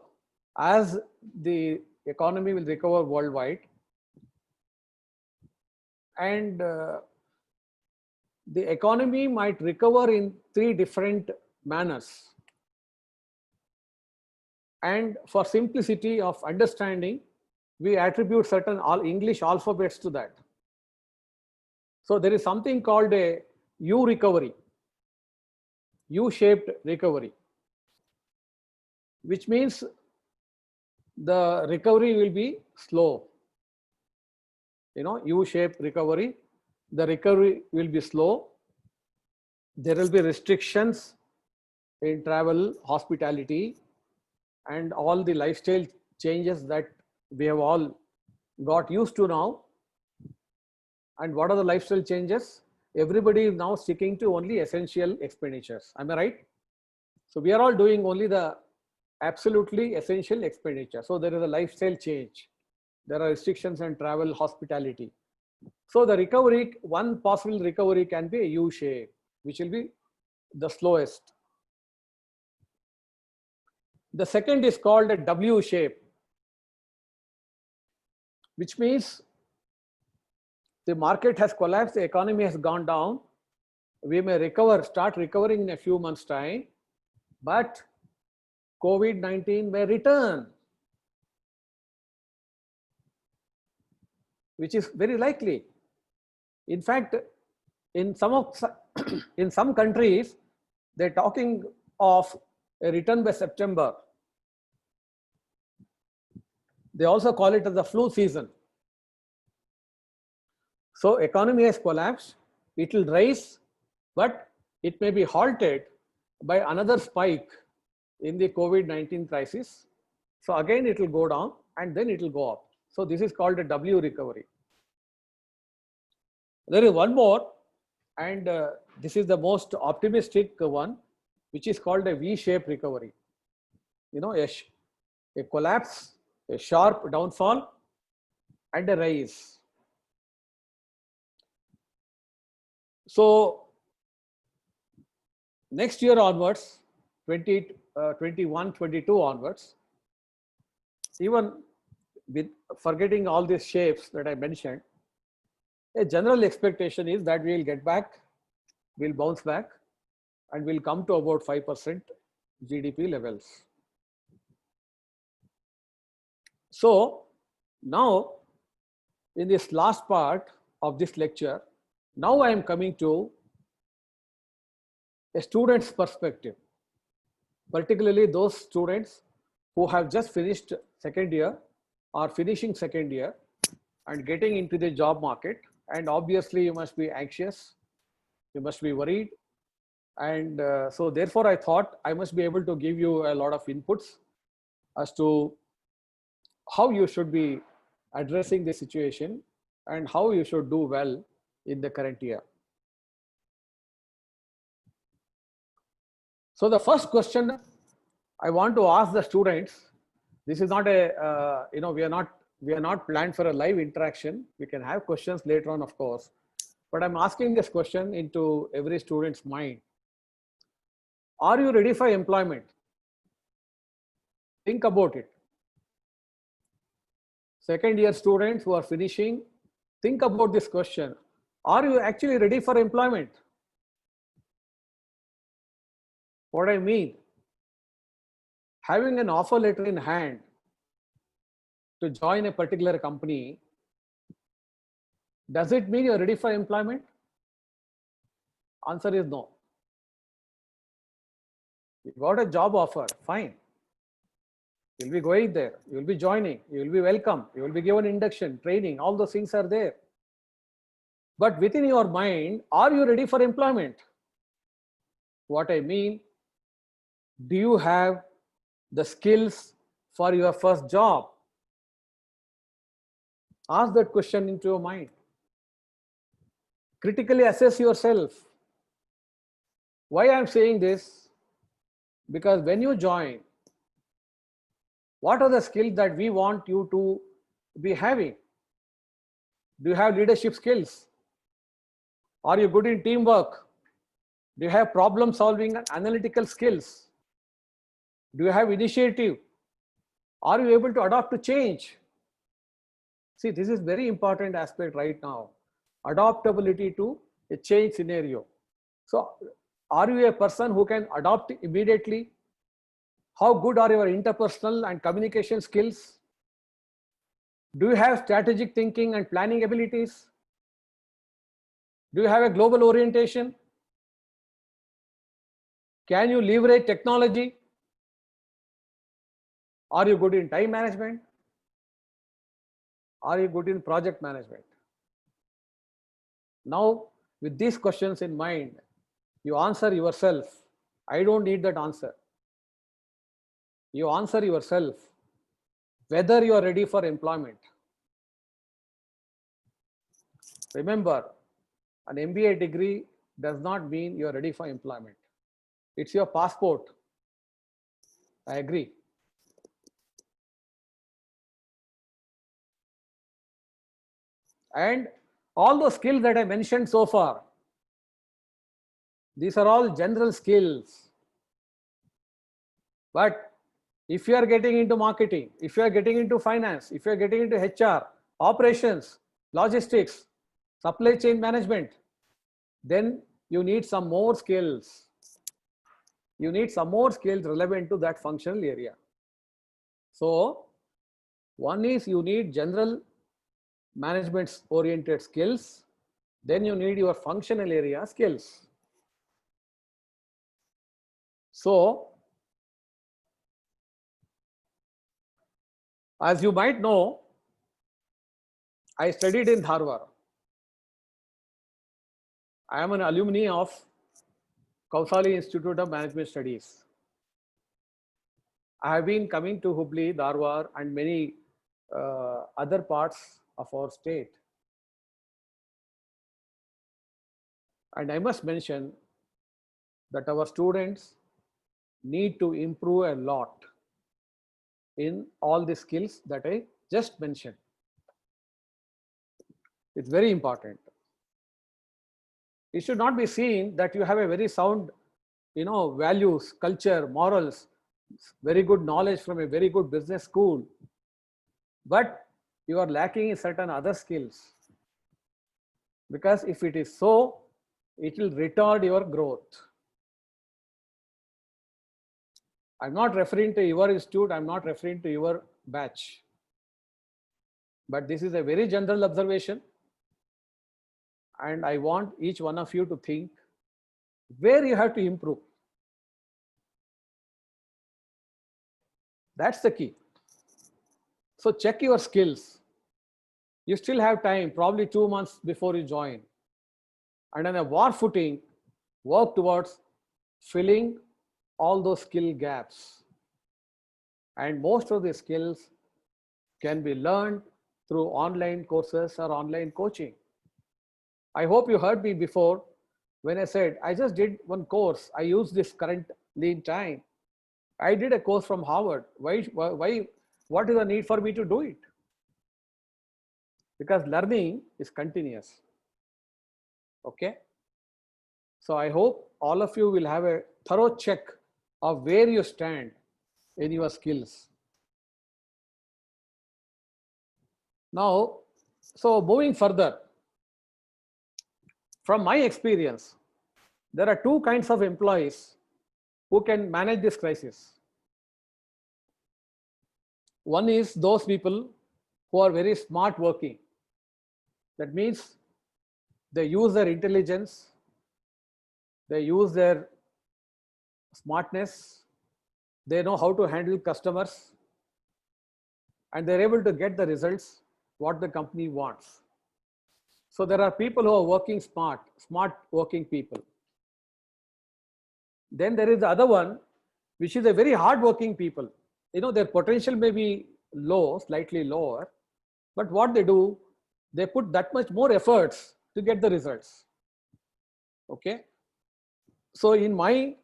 as the economy will recover worldwide. And the economy might recover in three different manners. And for simplicity of understanding, we attribute certain English alphabets to that. So there is something called a U recovery, U-shaped recovery, which means the recovery will be slow. U-shaped recovery, the recovery will be slow. There will be restrictions in travel, hospitality, and all the lifestyle changes that we have all got used to now. And what are the lifestyle changes? Everybody is now sticking to only essential expenditures. Am I right? So we are all doing only the absolutely essential expenditure. So there is a lifestyle change. There are restrictions on travel, hospitality. So the recovery, one possible recovery can be a U shape, which will be the slowest. The second is called a W shape, which means the market has collapsed, the economy has gone down. We may recover, start recovering in a few months' time, but COVID-19 may return, which is very likely. In fact, in some countries, they're talking of a return by September. They also call it as the flu season. So economy has collapsed, it will rise, but it may be halted by another spike in the COVID-19 crisis. So again, it will go down and then it will go up. So this is called a W recovery. There is one more, and this is the most optimistic one, which is called a V-shaped recovery. A collapse, a sharp downfall, and a rise. So next year onwards, 2021, 22 onwards, even with forgetting all these shapes that I mentioned, a general expectation is that we will get back, we'll bounce back, and we'll come to about 5% GDP levels. So now, in this last part of this lecture, now I am coming to a student's perspective, particularly those students who have just finished second year or finishing second year and getting into the job market. And obviously you must be anxious, you must be worried. And so therefore I thought I must be able to give you a lot of inputs as to how you should be addressing the situation and how you should do well in the current year. So the first question I want to ask the students, this is not a, we are not planned for a live interaction. We can have questions later on, of course, but I'm asking this question into every student's mind. Are you ready for employment? Think about it. Second year students who are finishing, think about this question. Are you actually ready for employment? What I mean, having an offer letter in hand to join a particular company, does it mean you're ready for employment? Answer is no. You got a job offer, fine. You'll be going there, you'll be joining, you'll be welcome, you will be given induction, training, all those things are there. But within your mind, are you ready for employment? What I mean, do you have the skills for your first job? Ask that question into your mind. Critically assess yourself. Why I'm saying this? Because when you join, what are the skills that we want you to be having? Do you have leadership skills? Are you good in teamwork? Do you have problem solving and analytical skills? Do you have initiative? Are you able to adapt to change? See, this is very important aspect right now. Adaptability to a change scenario. So Are you a person who can adopt immediately? How good are your interpersonal and communication skills? Do you have strategic thinking and planning abilities? Do you have a global orientation? Can you leverage technology? Are you good in time management? Are you good in project management? Now, with these questions in mind, you answer yourself. I don't need that answer. You answer yourself whether you are ready for employment. Remember, an MBA degree does not mean you are ready for employment. It's your passport. I agree. And all those skills that I mentioned so far, these are all general skills. But if you are getting into marketing, if you are getting into finance, if you are getting into HR, operations, logistics, supply chain management, then you need some more skills. You need some more skills relevant to that functional area. So, one is you need general management oriented skills, then you need your functional area skills. So, as you might know, I studied in Dharwad. I am an alumni of Kausali Institute of Management Studies. I have been coming to Hubli, Dharwad and many other parts of our state. And I must mention that our students need to improve a lot in all the skills that I just mentioned. It's very important. It should not be seen that you have a very sound, values, culture, morals, very good knowledge from a very good business school, but you are lacking in certain other skills. Because if it is so, it will retard your growth. I'm not referring to your institute, I'm not referring to your batch. But this is a very general observation. And I want each one of you to think where you have to improve. That's the key. So check your skills. You still have time, probably 2 months before you join. And on a war footing, work towards filling all those skill gaps. And most of the skills can be learned through online courses or online coaching. I hope you heard me before when I said, I just did one course. I use this current lean time. I did a course from Harvard. Why, what is the need for me to do it? Because learning is continuous. Okay. So I hope all of you will have a thorough check of where you stand in your skills. Now, so moving further, from my experience, there are two kinds of employees who can manage this crisis. One is those people who are very smart working. That means they use their intelligence, they use their smartness, they know how to handle customers, and they're able to get the results what the company wants. So there are people who are working smart working people. Then there is the other one, which is a very hard working people. Their potential may be low, slightly lower, but what they do, they put that much more efforts to get the results. Okay. So in my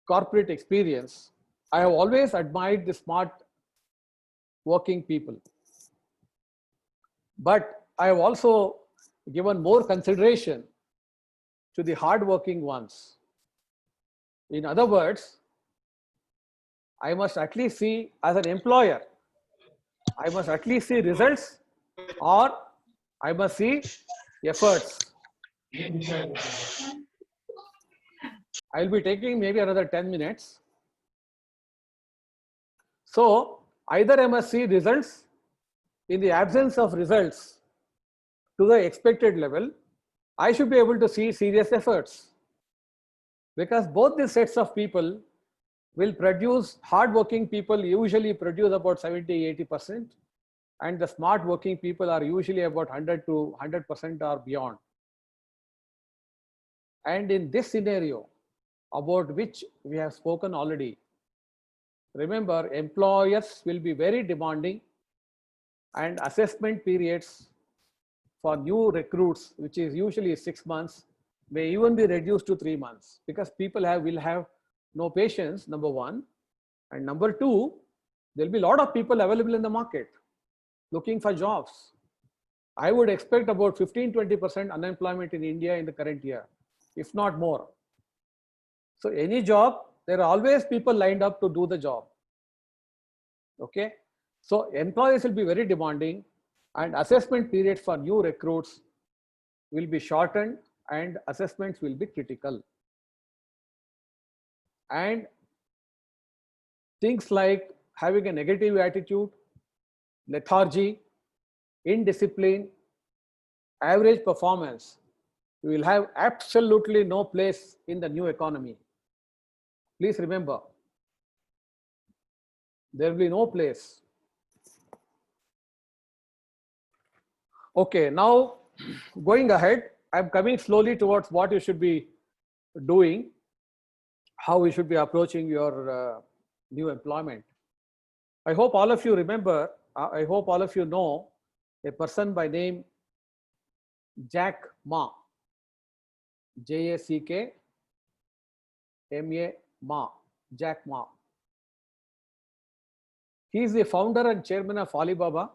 corporate experience, I have always admired the smart working people. But I have also given more consideration to the hard-working ones. In other words, I must at least see, as an employer, I must at least see results, or I must see efforts. I'll be taking maybe another 10 minutes. So either I must see results. In the absence of results to the expected level, I should be able to see serious efforts, because both these sets of people will produce. Hard-working people usually produce about 70–80%, and the smart working people are usually about 100 to 100% or beyond. And in this scenario, about which we have spoken already, remember, employers will be very demanding, and assessment periods for new recruits, which is usually 6 months, may even be reduced to 3 months, because people will have no patience, number one. And number two, there'll be a lot of people available in the market looking for jobs. I would expect about 15–20% unemployment in India in the current year, if not more. So any job, there are always people lined up to do the job. Okay. So employers will be very demanding, and assessment period for new recruits will be shortened, and assessments will be critical. And things like having a negative attitude, lethargy, indiscipline, average performance, you will have absolutely no place in the new economy. Please remember, there will be no place. Okay, now going ahead, I'm coming slowly towards what you should be doing, how you should be approaching your new employment. I hope all of you remember, I hope all of you know a person by name Jack Ma, J-A-C-K-M-A, Ma, Jack Ma. He is the founder and chairman of Alibaba,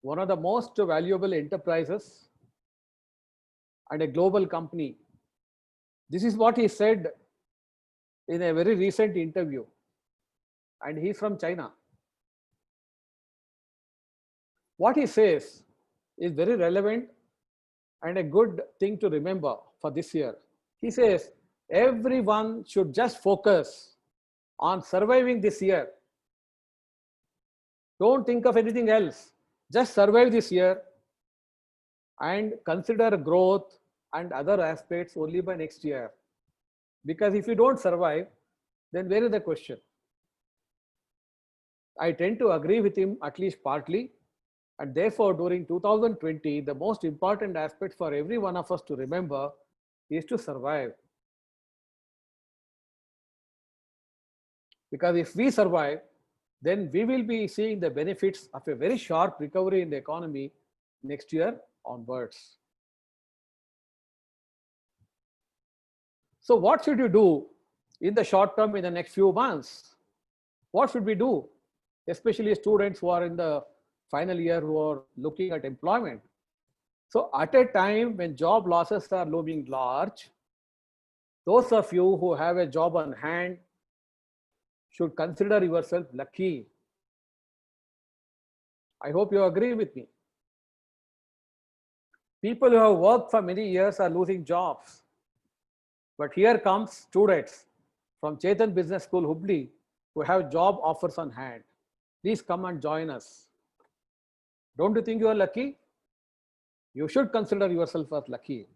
one of the most valuable enterprises and a global company. This is what he said in a very recent interview, and he's from China. What he says is very relevant and a good thing to remember for this year. He says, everyone should just focus on surviving this year. Don't think of anything else. Just survive this year and consider growth and other aspects only by next year. Because if you don't survive, then where is the question? I tend to agree with him, at least partly. And therefore, during 2020, the most important aspect for every one of us to remember is to survive. Because if we survive, then we will be seeing the benefits of a very sharp recovery in the economy next year onwards. So what should you do in the short term, in the next few months? What should we do? Especially students who are in the final year, who are looking at employment. So at a time when job losses are looming large, those of you who have a job on hand should consider yourself lucky. I hope you agree with me. People who have worked for many years are losing jobs. But here comes students from Chetan Business School, Hubli, who have job offers on hand. Please come and join us. Don't you think you are lucky? You should consider yourself as lucky.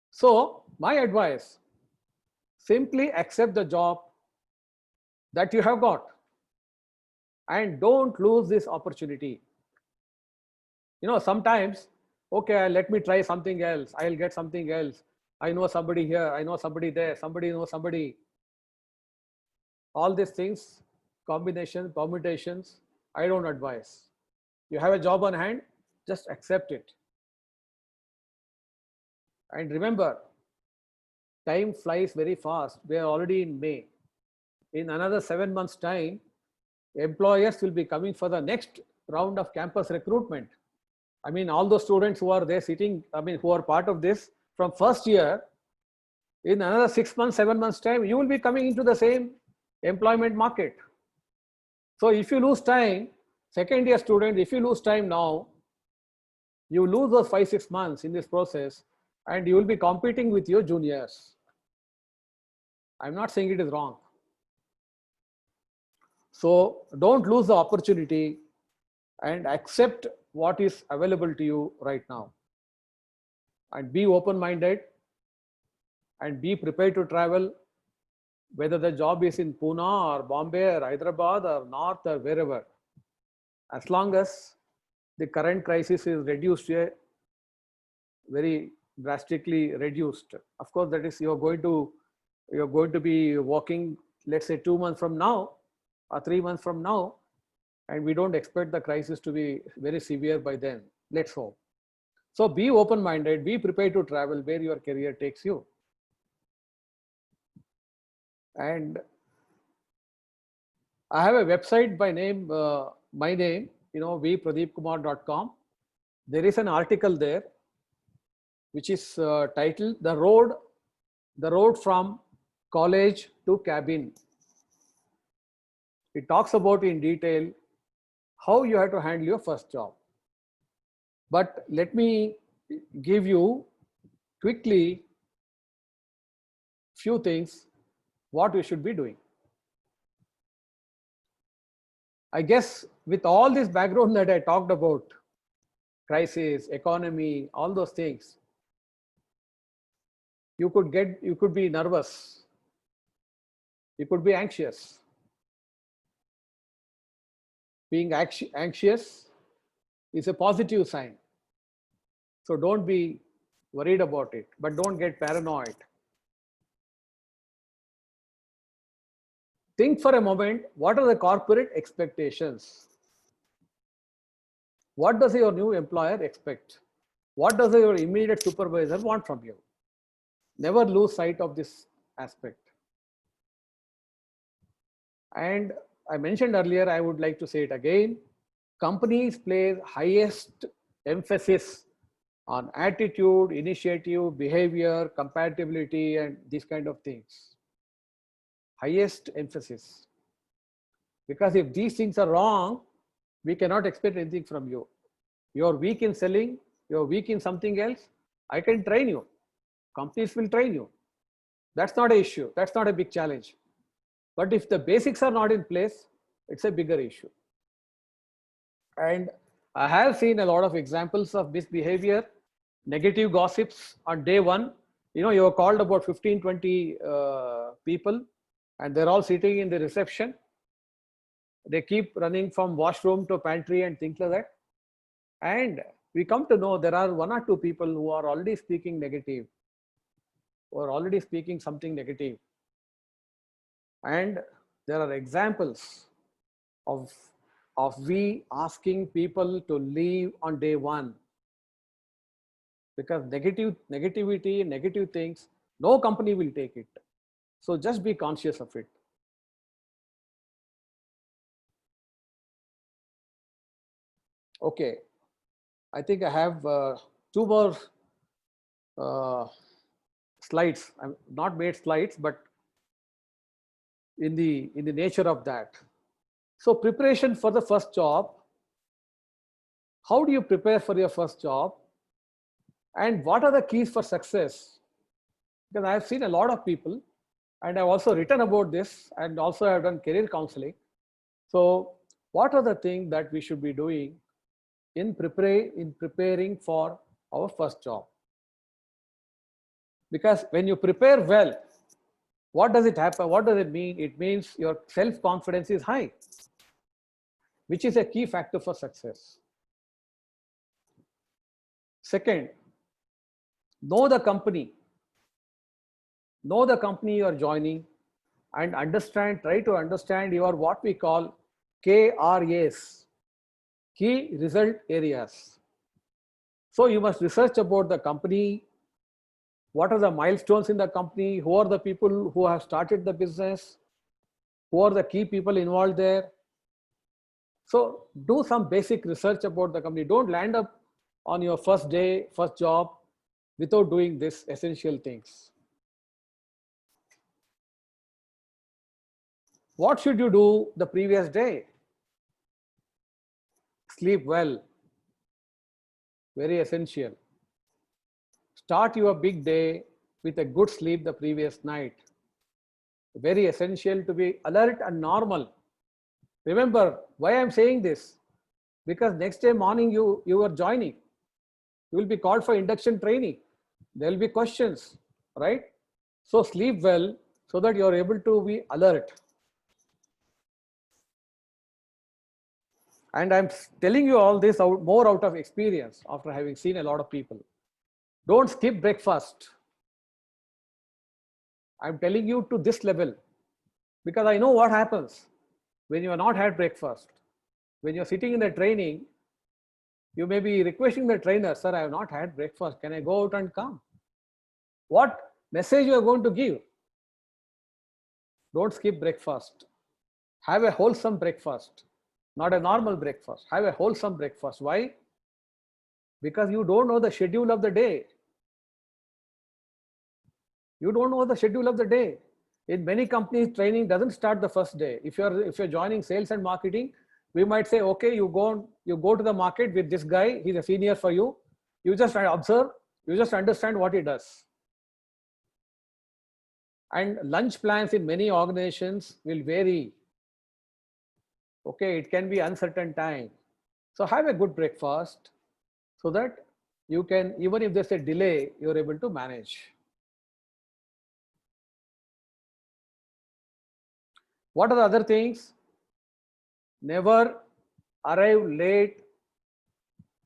So, my advice, simply accept the job that you have got and don't lose this opportunity. You know, sometimes, okay, let me try something else. I'll get something else. I know somebody here. I know somebody there. Somebody knows somebody. All these things, combinations, permutations, I don't advise. You have a job on hand, just accept it. And remember, time flies very fast. We are already in May. In another 7 months' time, employers will be coming for the next round of campus recruitment. I mean, all those students who are there sitting, who are part of this from first year, in another 6 months, 7 months' time, you will be coming into the same employment market. So if you lose time, second year student, if you lose time now, you lose those 5–6 months in this process. and you will be competing with your juniors. I'm not saying it is wrong. So don't lose the opportunity and accept what is available to you right now. And be open-minded and be prepared to travel, whether the job is in Pune or Bombay or Hyderabad or North or wherever. As long as the current crisis is reduced, very drastically reduced. Of course, that is you're going to be working, let's say 2 months from now or 3 months from now, and we don't expect the crisis to be very severe by then. Let's hope. So be open-minded, be prepared to travel where your career takes you. And I have a website by name, my name, vpradeepkumar.com. There is an article there which is titled the road from college to cabin. It talks about in detail how you have to handle your first job. But let me give you quickly few things what we should be doing. I guess with all this background that I talked about, crisis, economy, all those things, you could be nervous, you could be anxious. Being anxious is a positive sign. So don't be worried about it, but don't get paranoid. Think for a moment, what are the corporate expectations? What does your new employer expect? What does your immediate supervisor want from you? Never lose sight of this aspect. And I mentioned earlier, I would like to say it again, companies place highest emphasis on attitude, initiative, behavior, compatibility, and these kind of things. Highest emphasis. Because if these things are wrong, we cannot expect anything from you. You're weak in selling, you're weak in something else, I can train you. Companies will train you. That's not an issue. That's not a big challenge. But if the basics are not in place, it's a bigger issue. And I have seen a lot of examples of misbehavior, negative gossips on day one. You are called about 15, 20 people, and they're all sitting in the reception. They keep running from washroom to pantry and things like that. And we come to know there are 1 or 2 people who are already speaking negative, or already speaking something negative. And there are examples of we asking people to leave on day one. Because negativity, negative things, no company will take it. So just be conscious of it. Okay, I think I have 2 more slides. I've not made slides, but in the nature of that. So preparation for the first job. How do you prepare for your first job? And what are the keys for success? Because I have seen a lot of people, and I've also written about this, and also I've done career counseling. So what are the things that we should be doing in preparing for our first job? Because when you prepare well, what does it happen? What does it mean? It means your self-confidence is high, which is a key factor for success. Second, know the company. Know the company you are joining and try to understand your what we call KRAs, key result areas. So you must research about the company. What are the milestones in the company? Who are the people who have started the business? Who are the key people involved there? So do some basic research about the company. Don't land up on your first day, first job, without doing this essential things. What should you do the previous day? Sleep well. Very essential. Start your big day with a good sleep the previous night. Very essential to be alert and normal. Remember why I'm saying this, because next day morning you are joining. You will be called for induction training. There will be questions, right? So sleep well so that you are able to be alert. And I'm telling you all this more out of experience after having seen a lot of people. Don't skip breakfast. I'm telling you to this level because I know what happens when you have not had breakfast. When you're sitting in the training, you may be requesting the trainer, sir, I have not had breakfast. Can I go out and come? What message you are going to give? Don't skip breakfast. Have a wholesome breakfast, not a normal breakfast. Have a wholesome breakfast. Why? Because you don't know the schedule of the day. You don't know the schedule of the day. In many companies, training doesn't start the first day. If you're joining sales and marketing, we might say, okay, you go to the market with this guy. He's a senior for you. You just observe. You just understand what he does. And lunch plans in many organizations will vary. Okay, it can be uncertain time. So have a good breakfast so that you can, even if there's a delay, you're able to manage. What are the other things? Never arrive late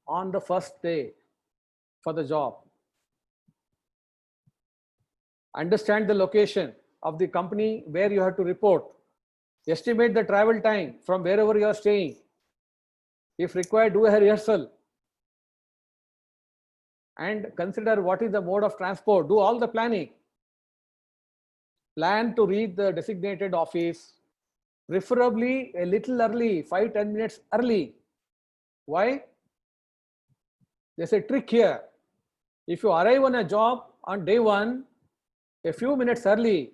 on the first day for the job. Understand the location of the company where you have to report. Estimate the travel time from wherever you are staying. If required, do a rehearsal. And consider what is the mode of transport. Do all the planning. Plan to reach the designated office, preferably a little early, 5-10 minutes early. Why? There's a trick here. If you arrive on a job on day one, a few minutes early,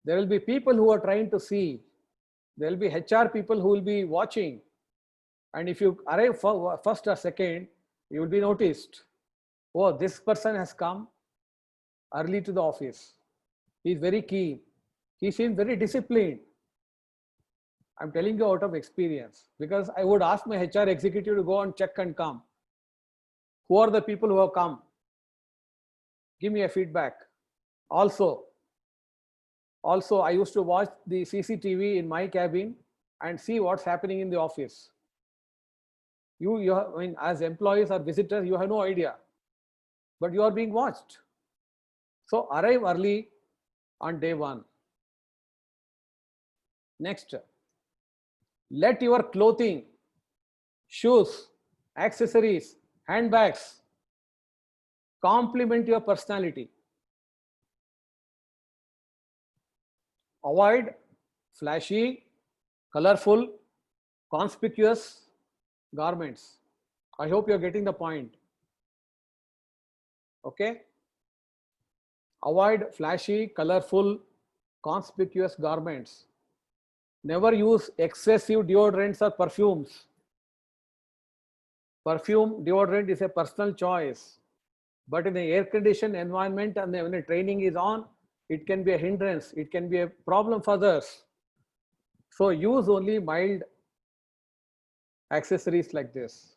there will be people who are trying to see. There will be HR people who will be watching. And if you arrive first or second, you will be noticed. Oh, this person has come early to the office. He is very keen. He seems very disciplined. I'm telling you out of experience because I would ask my HR executive to go and check and come. Who are the people who have come? Give me a feedback. Also, I used to watch the CCTV in my cabin and see what's happening in the office. I mean, as employees or visitors, you have no idea, but you are being watched. So arrive early on day one. Next, let your clothing, shoes, accessories, handbags complement your personality. Avoid flashy, colorful, conspicuous garments. I hope you're getting the point. Okay? Avoid flashy, colorful, conspicuous garments. Never use excessive deodorants or perfumes. Perfume, deodorant is a personal choice. But in an air-conditioned environment and when the training is on, it can be a hindrance. It can be a problem for others. So use only mild accessories like this.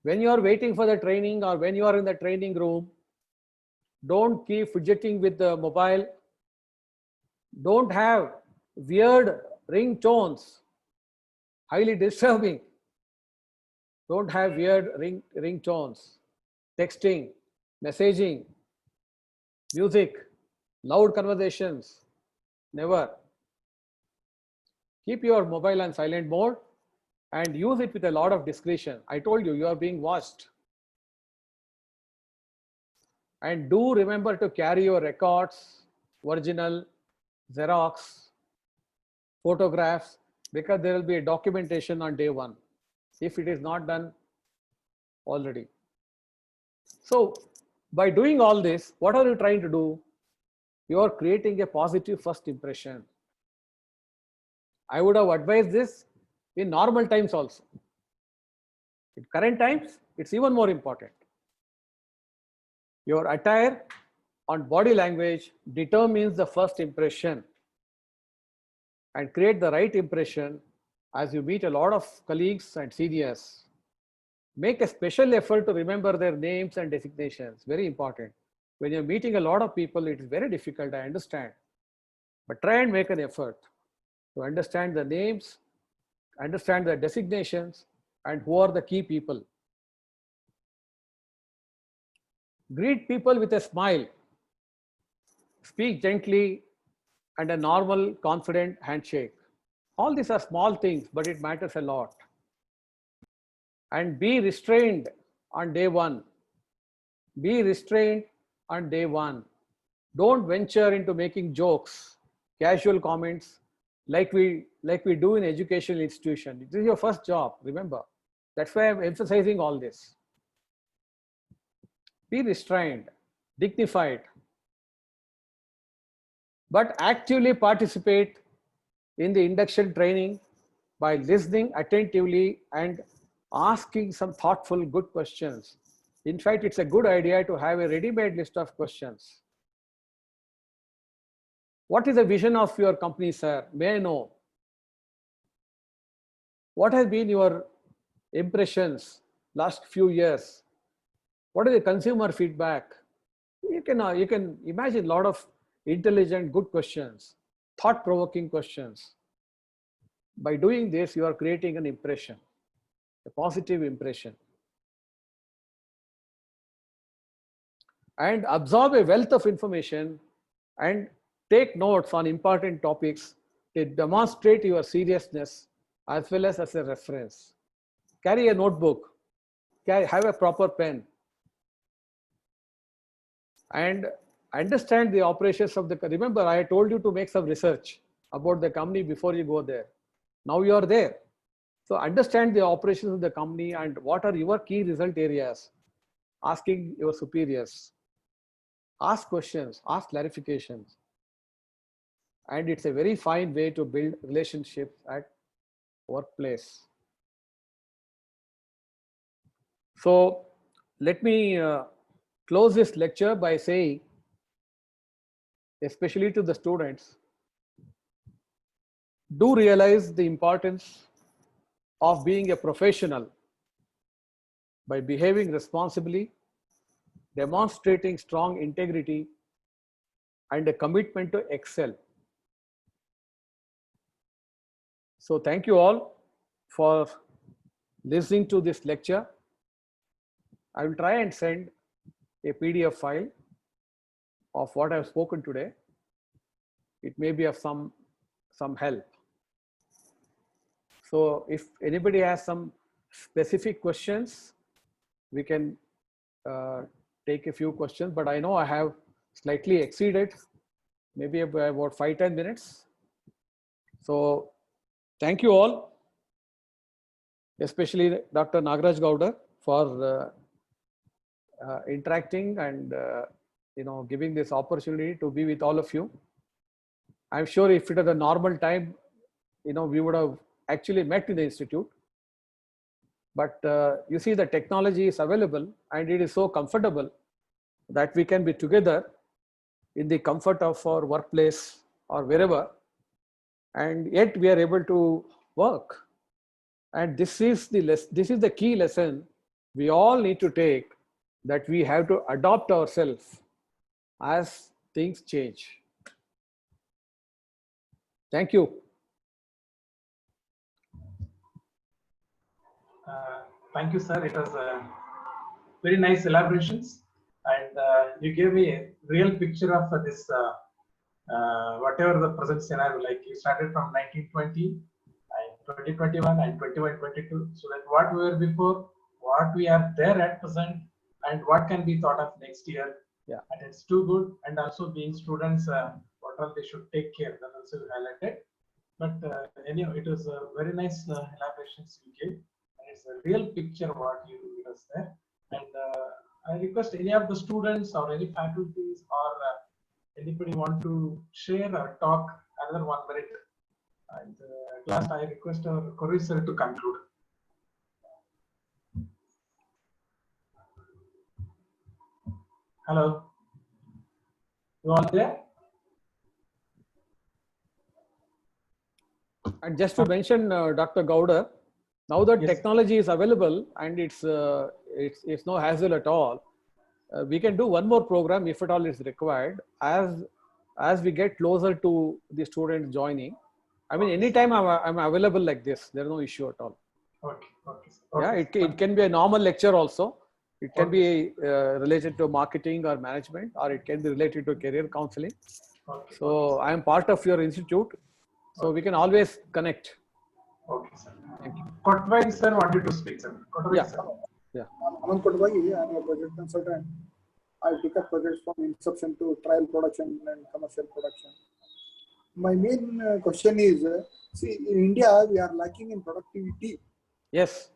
When you are waiting for the training or when you are in the training room, don't keep fidgeting with the mobile. Don't have weird ringtones, highly disturbing. Don't have weird ringtones, texting, messaging, music, loud conversations. Never. Keep your mobile on silent mode and use it with a lot of discretion. I told you, you are being watched. And do remember to carry your records, original, Xerox, photographs, because there will be a documentation on day one if it is not done already. So by doing all this, what are you trying to do? You are creating a positive first impression. I would have advised this in normal times also. In current times, it's even more important. Your attire and body language determines the first impression, and create the right impression as you meet a lot of colleagues and seniors. Make a special effort to remember their names and designations. Very important. When you're meeting a lot of people, it is very difficult, I understand. But try and make an effort to understand the names, understand the designations, and who are the key people. Greet people with a smile. Speak gently and a normal, confident handshake. All these are small things, but it matters a lot. And be restrained on day one. Be restrained on day one. Don't venture into making jokes, casual comments like we do in educational institution. This is your first job, remember. That's why I'm emphasizing all this. Be restrained, dignified, but actively participate in the induction training by listening attentively and asking some thoughtful, good questions. In fact, it's a good idea to have a ready-made list of questions. What is the vision of your company, sir? May I know? What has been your impressions last few years? What is the consumer feedback? You can imagine a lot of intelligent, good questions, thought-provoking questions. By doing this, you are creating an impression, a positive impression. And absorb a wealth of information and take notes on important topics to demonstrate your seriousness as well as a reference. Carry a notebook, have a proper pen, and understand the operations of the, remember I told you to make some research about the company before you go there. Now you are there. So understand the operations of the company and what are your key result areas. Asking your superiors. Ask questions, ask clarifications. And it's a very fine way to build relationships at workplace. So let me close this lecture by saying, especially to the students, do realize the importance of being a professional by behaving responsibly, demonstrating strong integrity, and a commitment to excel. So thank you all for listening to this lecture. I will try and send a PDF file of what I have spoken today. It may be of some help. So if anybody has some specific questions, we can take a few questions, but I know I have slightly exceeded, maybe about 5-10 minutes. So thank you all, especially Dr. Nagaraj Gowda for interacting and giving this opportunity to be with all of you. I'm sure if it was a normal time, we would have actually met in the institute. But you see, the technology is available and it is so comfortable that we can be together in the comfort of our workplace or wherever, and yet we are able to work. And this is the key lesson we all need to take, that we have to adopt ourselves as things change. Thank you. Thank you, sir. It was very nice elaborations, and you gave me a real picture of this, whatever the present scenario. Like you started from 1920 and 2021 and 21-22. So that what we were before, what we are there at present, and what can be thought of next year. Yeah. And it's too good. And also being students, what all they should take care. That also highlighted. But anyhow, it was very nice elaborations you gave. It's a real picture what you give us there. And I request any of the students or any faculties or anybody want to share or talk another 1 minute. And at last I request our Corey sir to conclude. Hello. You all there? And just to mention, Dr. Gowda, now that Yes. technology is available and it's no hassle at all, we can do one more program if at all is required as we get closer to the students joining. I mean, anytime I'm available like this, there's no issue at all. Okay. Okay. Yeah, Okay. it can be a normal lecture also. It can Okay. be related to marketing or management, or it can be related to career counseling. Okay. So I am part of your institute, so we can always connect. Okay, sir. Thank you. Kotwai sir wanted to speak, sir. Kotwai, Yeah. sir. I'm Aman Kotwai. I'm a project consultant. I pick up projects from inception to trial production and commercial production. My main question is, see, in India, we are lacking in productivity. Yes,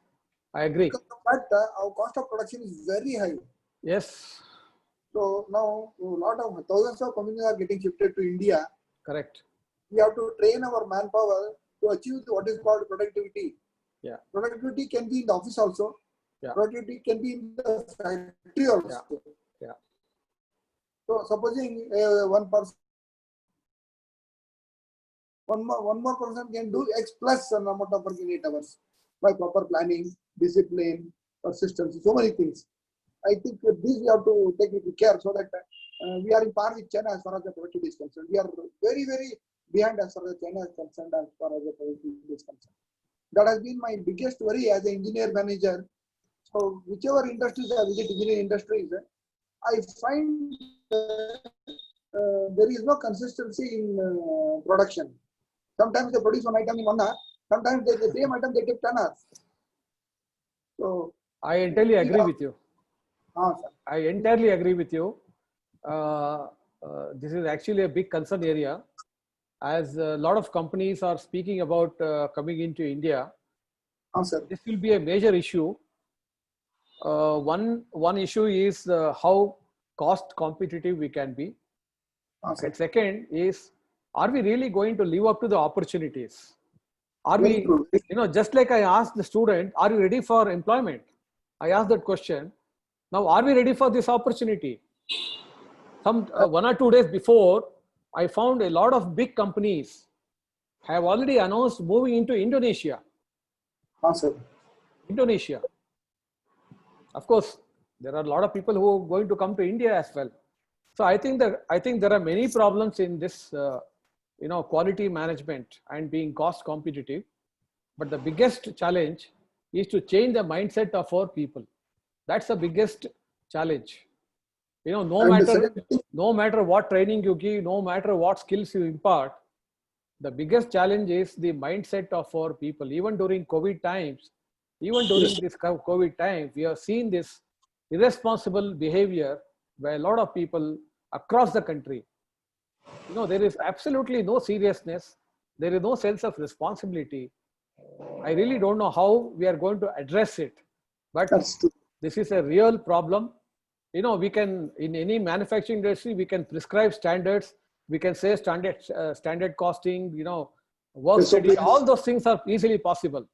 I agree. Because of that, our cost of production is very high. Yes, So now, a lot of thousands of companies are getting shifted to India. correct. We have to train our manpower to achieve what is called productivity. Yeah. Productivity can be in the office also. Yeah. Productivity can be in the factory also. Yeah. So supposing one person, one more person can do X plus an amount of work in 8 hours by proper planning, discipline, persistence, so many things. I think this we have to take into care so that we are in par with China as far as the productivity is concerned. We are very, very behind as far as China is concerned as far as the productivity is concerned. That has been my biggest worry as an engineer manager. So whichever industries I visit, engineering industries, I find there is no consistency in production. Sometimes they produce one item in 1 hour. Sometimes the same item they take 10 hours. So I entirely agree with you. sir. I entirely agree with you. This is actually a big concern area, as a lot of companies are speaking about coming into India. Sir. This will be a major issue. One issue is how cost competitive we can be. Sir. And second is, are we really going to live up to the opportunities? Are Very we, true. just like I asked the student, are you ready for employment? I asked that question. Now, are we ready for this opportunity? Some 1 or 2 days before, I found a lot of big companies have already announced moving into Indonesia. Sir. Indonesia. Of course, there are a lot of people who are going to come to India as well. So I think there are many problems in this, quality management and being cost competitive. But the biggest challenge is to change the mindset of our people. That's the biggest challenge. No matter what training you give, no matter what skills you impart, the biggest challenge is the mindset of our people. Even during COVID times, this COVID time, we have seen this irresponsible behavior by a lot of people across the country. There is absolutely no seriousness. There is no sense of responsibility. I really don't know how we are going to address it, but That's true. this is a real problem. We can, in any manufacturing industry, we can prescribe standards. We can say standard costing, work Yes, so study, all those things are easily possible.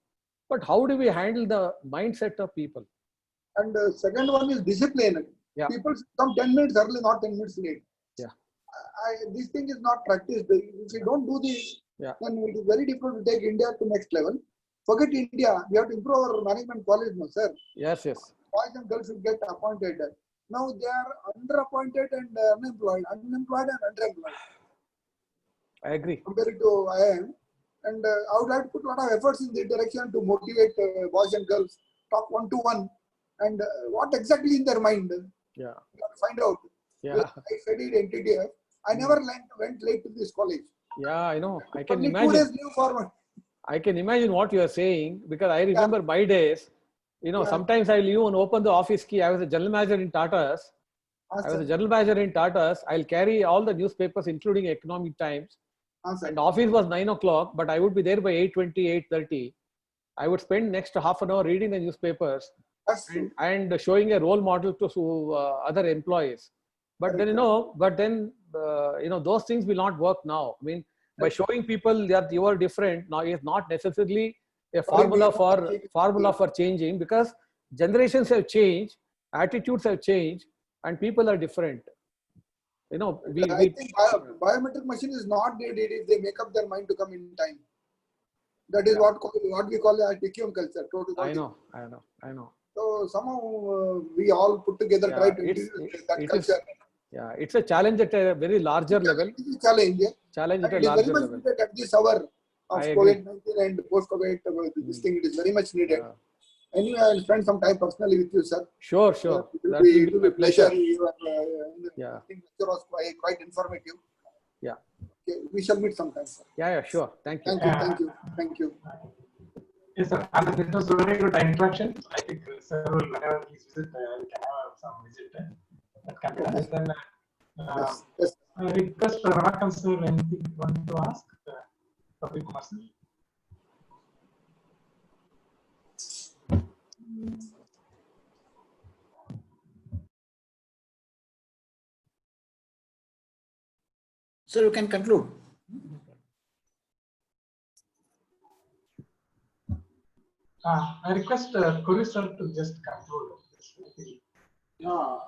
But how do we handle the mindset of people? And second one is discipline. Yeah. People come 10 minutes early, not 10 minutes late. Yeah. This thing is not practiced. If we don't do this, Yeah. then it is very difficult to take India to next level. Forget India. We have to improve our management quality, no, sir. Yes. Boys and girls should get appointed. Now they are underappointed and unemployed and underemployed. I agree. Compared to IIM. And I would like to put a lot of efforts in this direction to motivate boys and girls, talk one-to-one, and what exactly in their mind. Yeah. You have to find out. Yeah. Well, I studied NTDF. I never went late to this college. Yeah, I know. I can Only 2 imagine. days leave for I can imagine what you are saying, because I remember my days. Sometimes I'll even open the office key. I was a general manager in Tata's. I'll carry all the newspapers, including Economic Times. And office was 9 o'clock, but I would be there by 8:20, 8:30. I would spend next half an hour reading the newspapers and showing a role model to other employees. But then, those things will not work now. I mean, by showing people that you are different now is not necessarily a formula for changing, because generations have changed, attitudes have changed, and people are different. You know, I think biometric machine is not needed if they make up their mind to come in time. That is what we call a TQM culture. I know. So somehow we all put together try to introduce that culture. It's a challenge at a very larger level. It is a challenge. Challenge at a It is very larger much level. needed at this hour of I agree. COVID-19 and post-COVID. This thing, it is very much needed. Anyway, I will spend some time personally with you, sir. Sure. It will be a pleasure. Yeah. I think lecture was quite informative. Yeah. Okay, we shall meet sometime, sir. Yeah, sure. Thank you. Thank you. Yes, sir. And it was a very good interaction. I think sir will, whenever he visit, we can have some visit at Calcutta. Okay. And then Yes. I request Ramakant sir, anything you want to ask? Pradeep Kumar sir. So you can conclude. I request Kuri sir to just conclude. Yeah,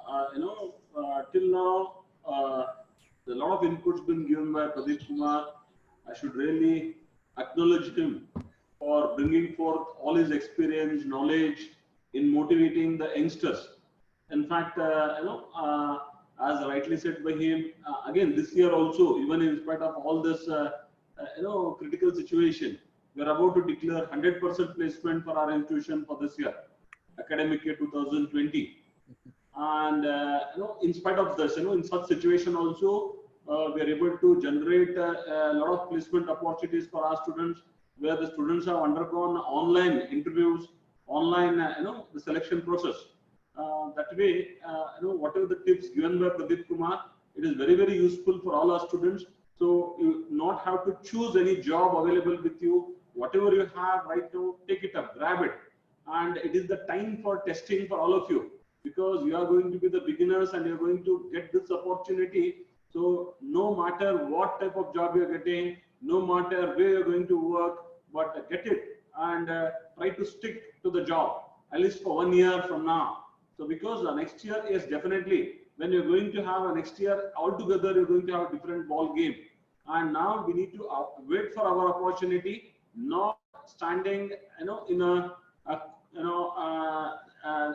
till now, a lot of inputs been given by Pradeep Kumar. I should really acknowledge him for bringing forth all his experience, knowledge in motivating the youngsters. In fact, as rightly said by him, again this year also, even in spite of all this, critical situation, we are about to declare 100% placement for our institution for this year, academic year 2020. And in spite of this, in such situation also, we are able to generate a lot of placement opportunities for our students, where the students have undergone online interviews, online, the selection process. That way, whatever the tips given by Pradeep Kumar, it is very, very useful for all our students. So you not have to choose any job available with you. Whatever you have right now, take it up, grab it. And it is the time for testing for all of you, because you are going to be the beginners and you're going to get this opportunity. So no matter what type of job you're getting, no matter where you're going to work, but get it and try to stick to the job, at least for 1 year from now. So because next year, yes, definitely, when you're going to have a next year altogether, you're going to have a different ball game. And now we need to wait for our opportunity, not standing, in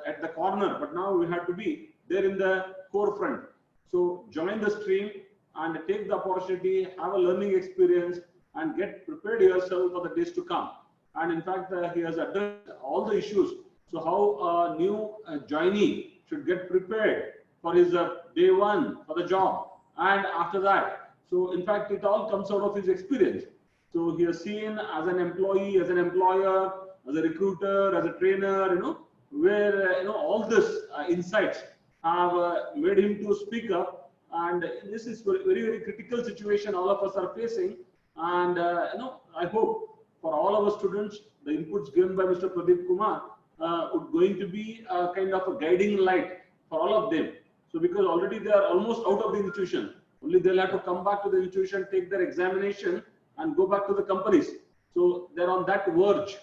at the corner, but now we have to be there in the forefront. So join the stream and take the opportunity, have a learning experience, and get prepared yourself for the days to come. And in fact, he has addressed all the issues. So how a new joinee should get prepared for his day one for the job, and after that. So in fact, it all comes out of his experience. So he has seen as an employee, as an employer, as a recruiter, as a trainer, where all this insights have made him to speak up. And this is very, very critical situation all of us are facing. And I hope for all our students, the inputs given by Mr. Pradeep Kumar would going to be a kind of a guiding light for all of them. So because already they are almost out of the institution, only they'll have to come back to the institution, take their examination, and go back to the companies. So they're on that verge,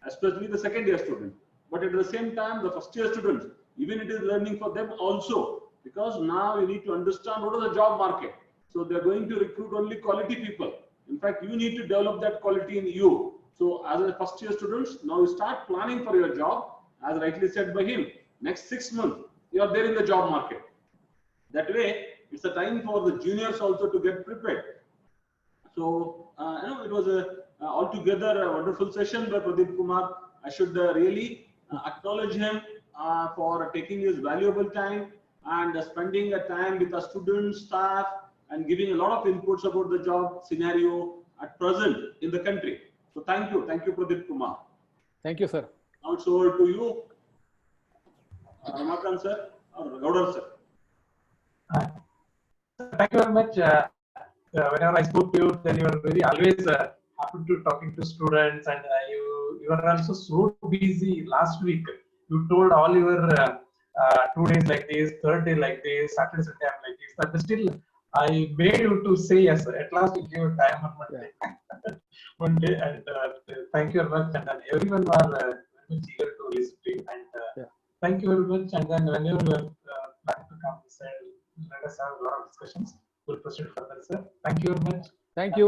especially the second year student. But at the same time, the first year students, even it is learning for them also, because now you need to understand what is the job market. So they're going to recruit only quality people. In fact, you need to develop that quality in you. So as a first year students, now you start planning for your job, as rightly said by him. Next 6 months, you are there in the job market. That way, it's a time for the juniors also to get prepared. So, it was altogether a wonderful session by Pradeep Kumar. I should really acknowledge him for taking his valuable time and spending a time with the students, staff, and giving a lot of inputs about the job scenario at present in the country. So thank you, Pradeep Kumar. Thank you, sir. Now it's over to you, Ramakant sir or Gaudar sir. Thank you very much. Whenever I spoke to you, then you were very always happy to talking to students, and you were also so busy last week. You told all your 2 days like this, third day like this, Saturday, Sunday I'm like this, but still I made you to say yes. At last you gave time on Monday. Yeah. Monday, and thank you very much. And then everyone was very much eager to listen to you. And thank you very much. And then whenever you are planning to come this side. Let us have a lot of discussions. We'll proceed further, sir. Thank you very much. Thank you.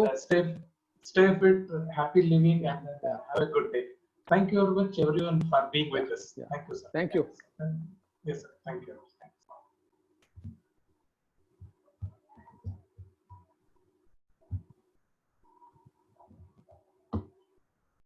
Stay fit, happy living, and have a good day. Thank you very much, everyone, for being with us. Yeah. Thank you, sir. Thank you. Yes, sir. Thank you.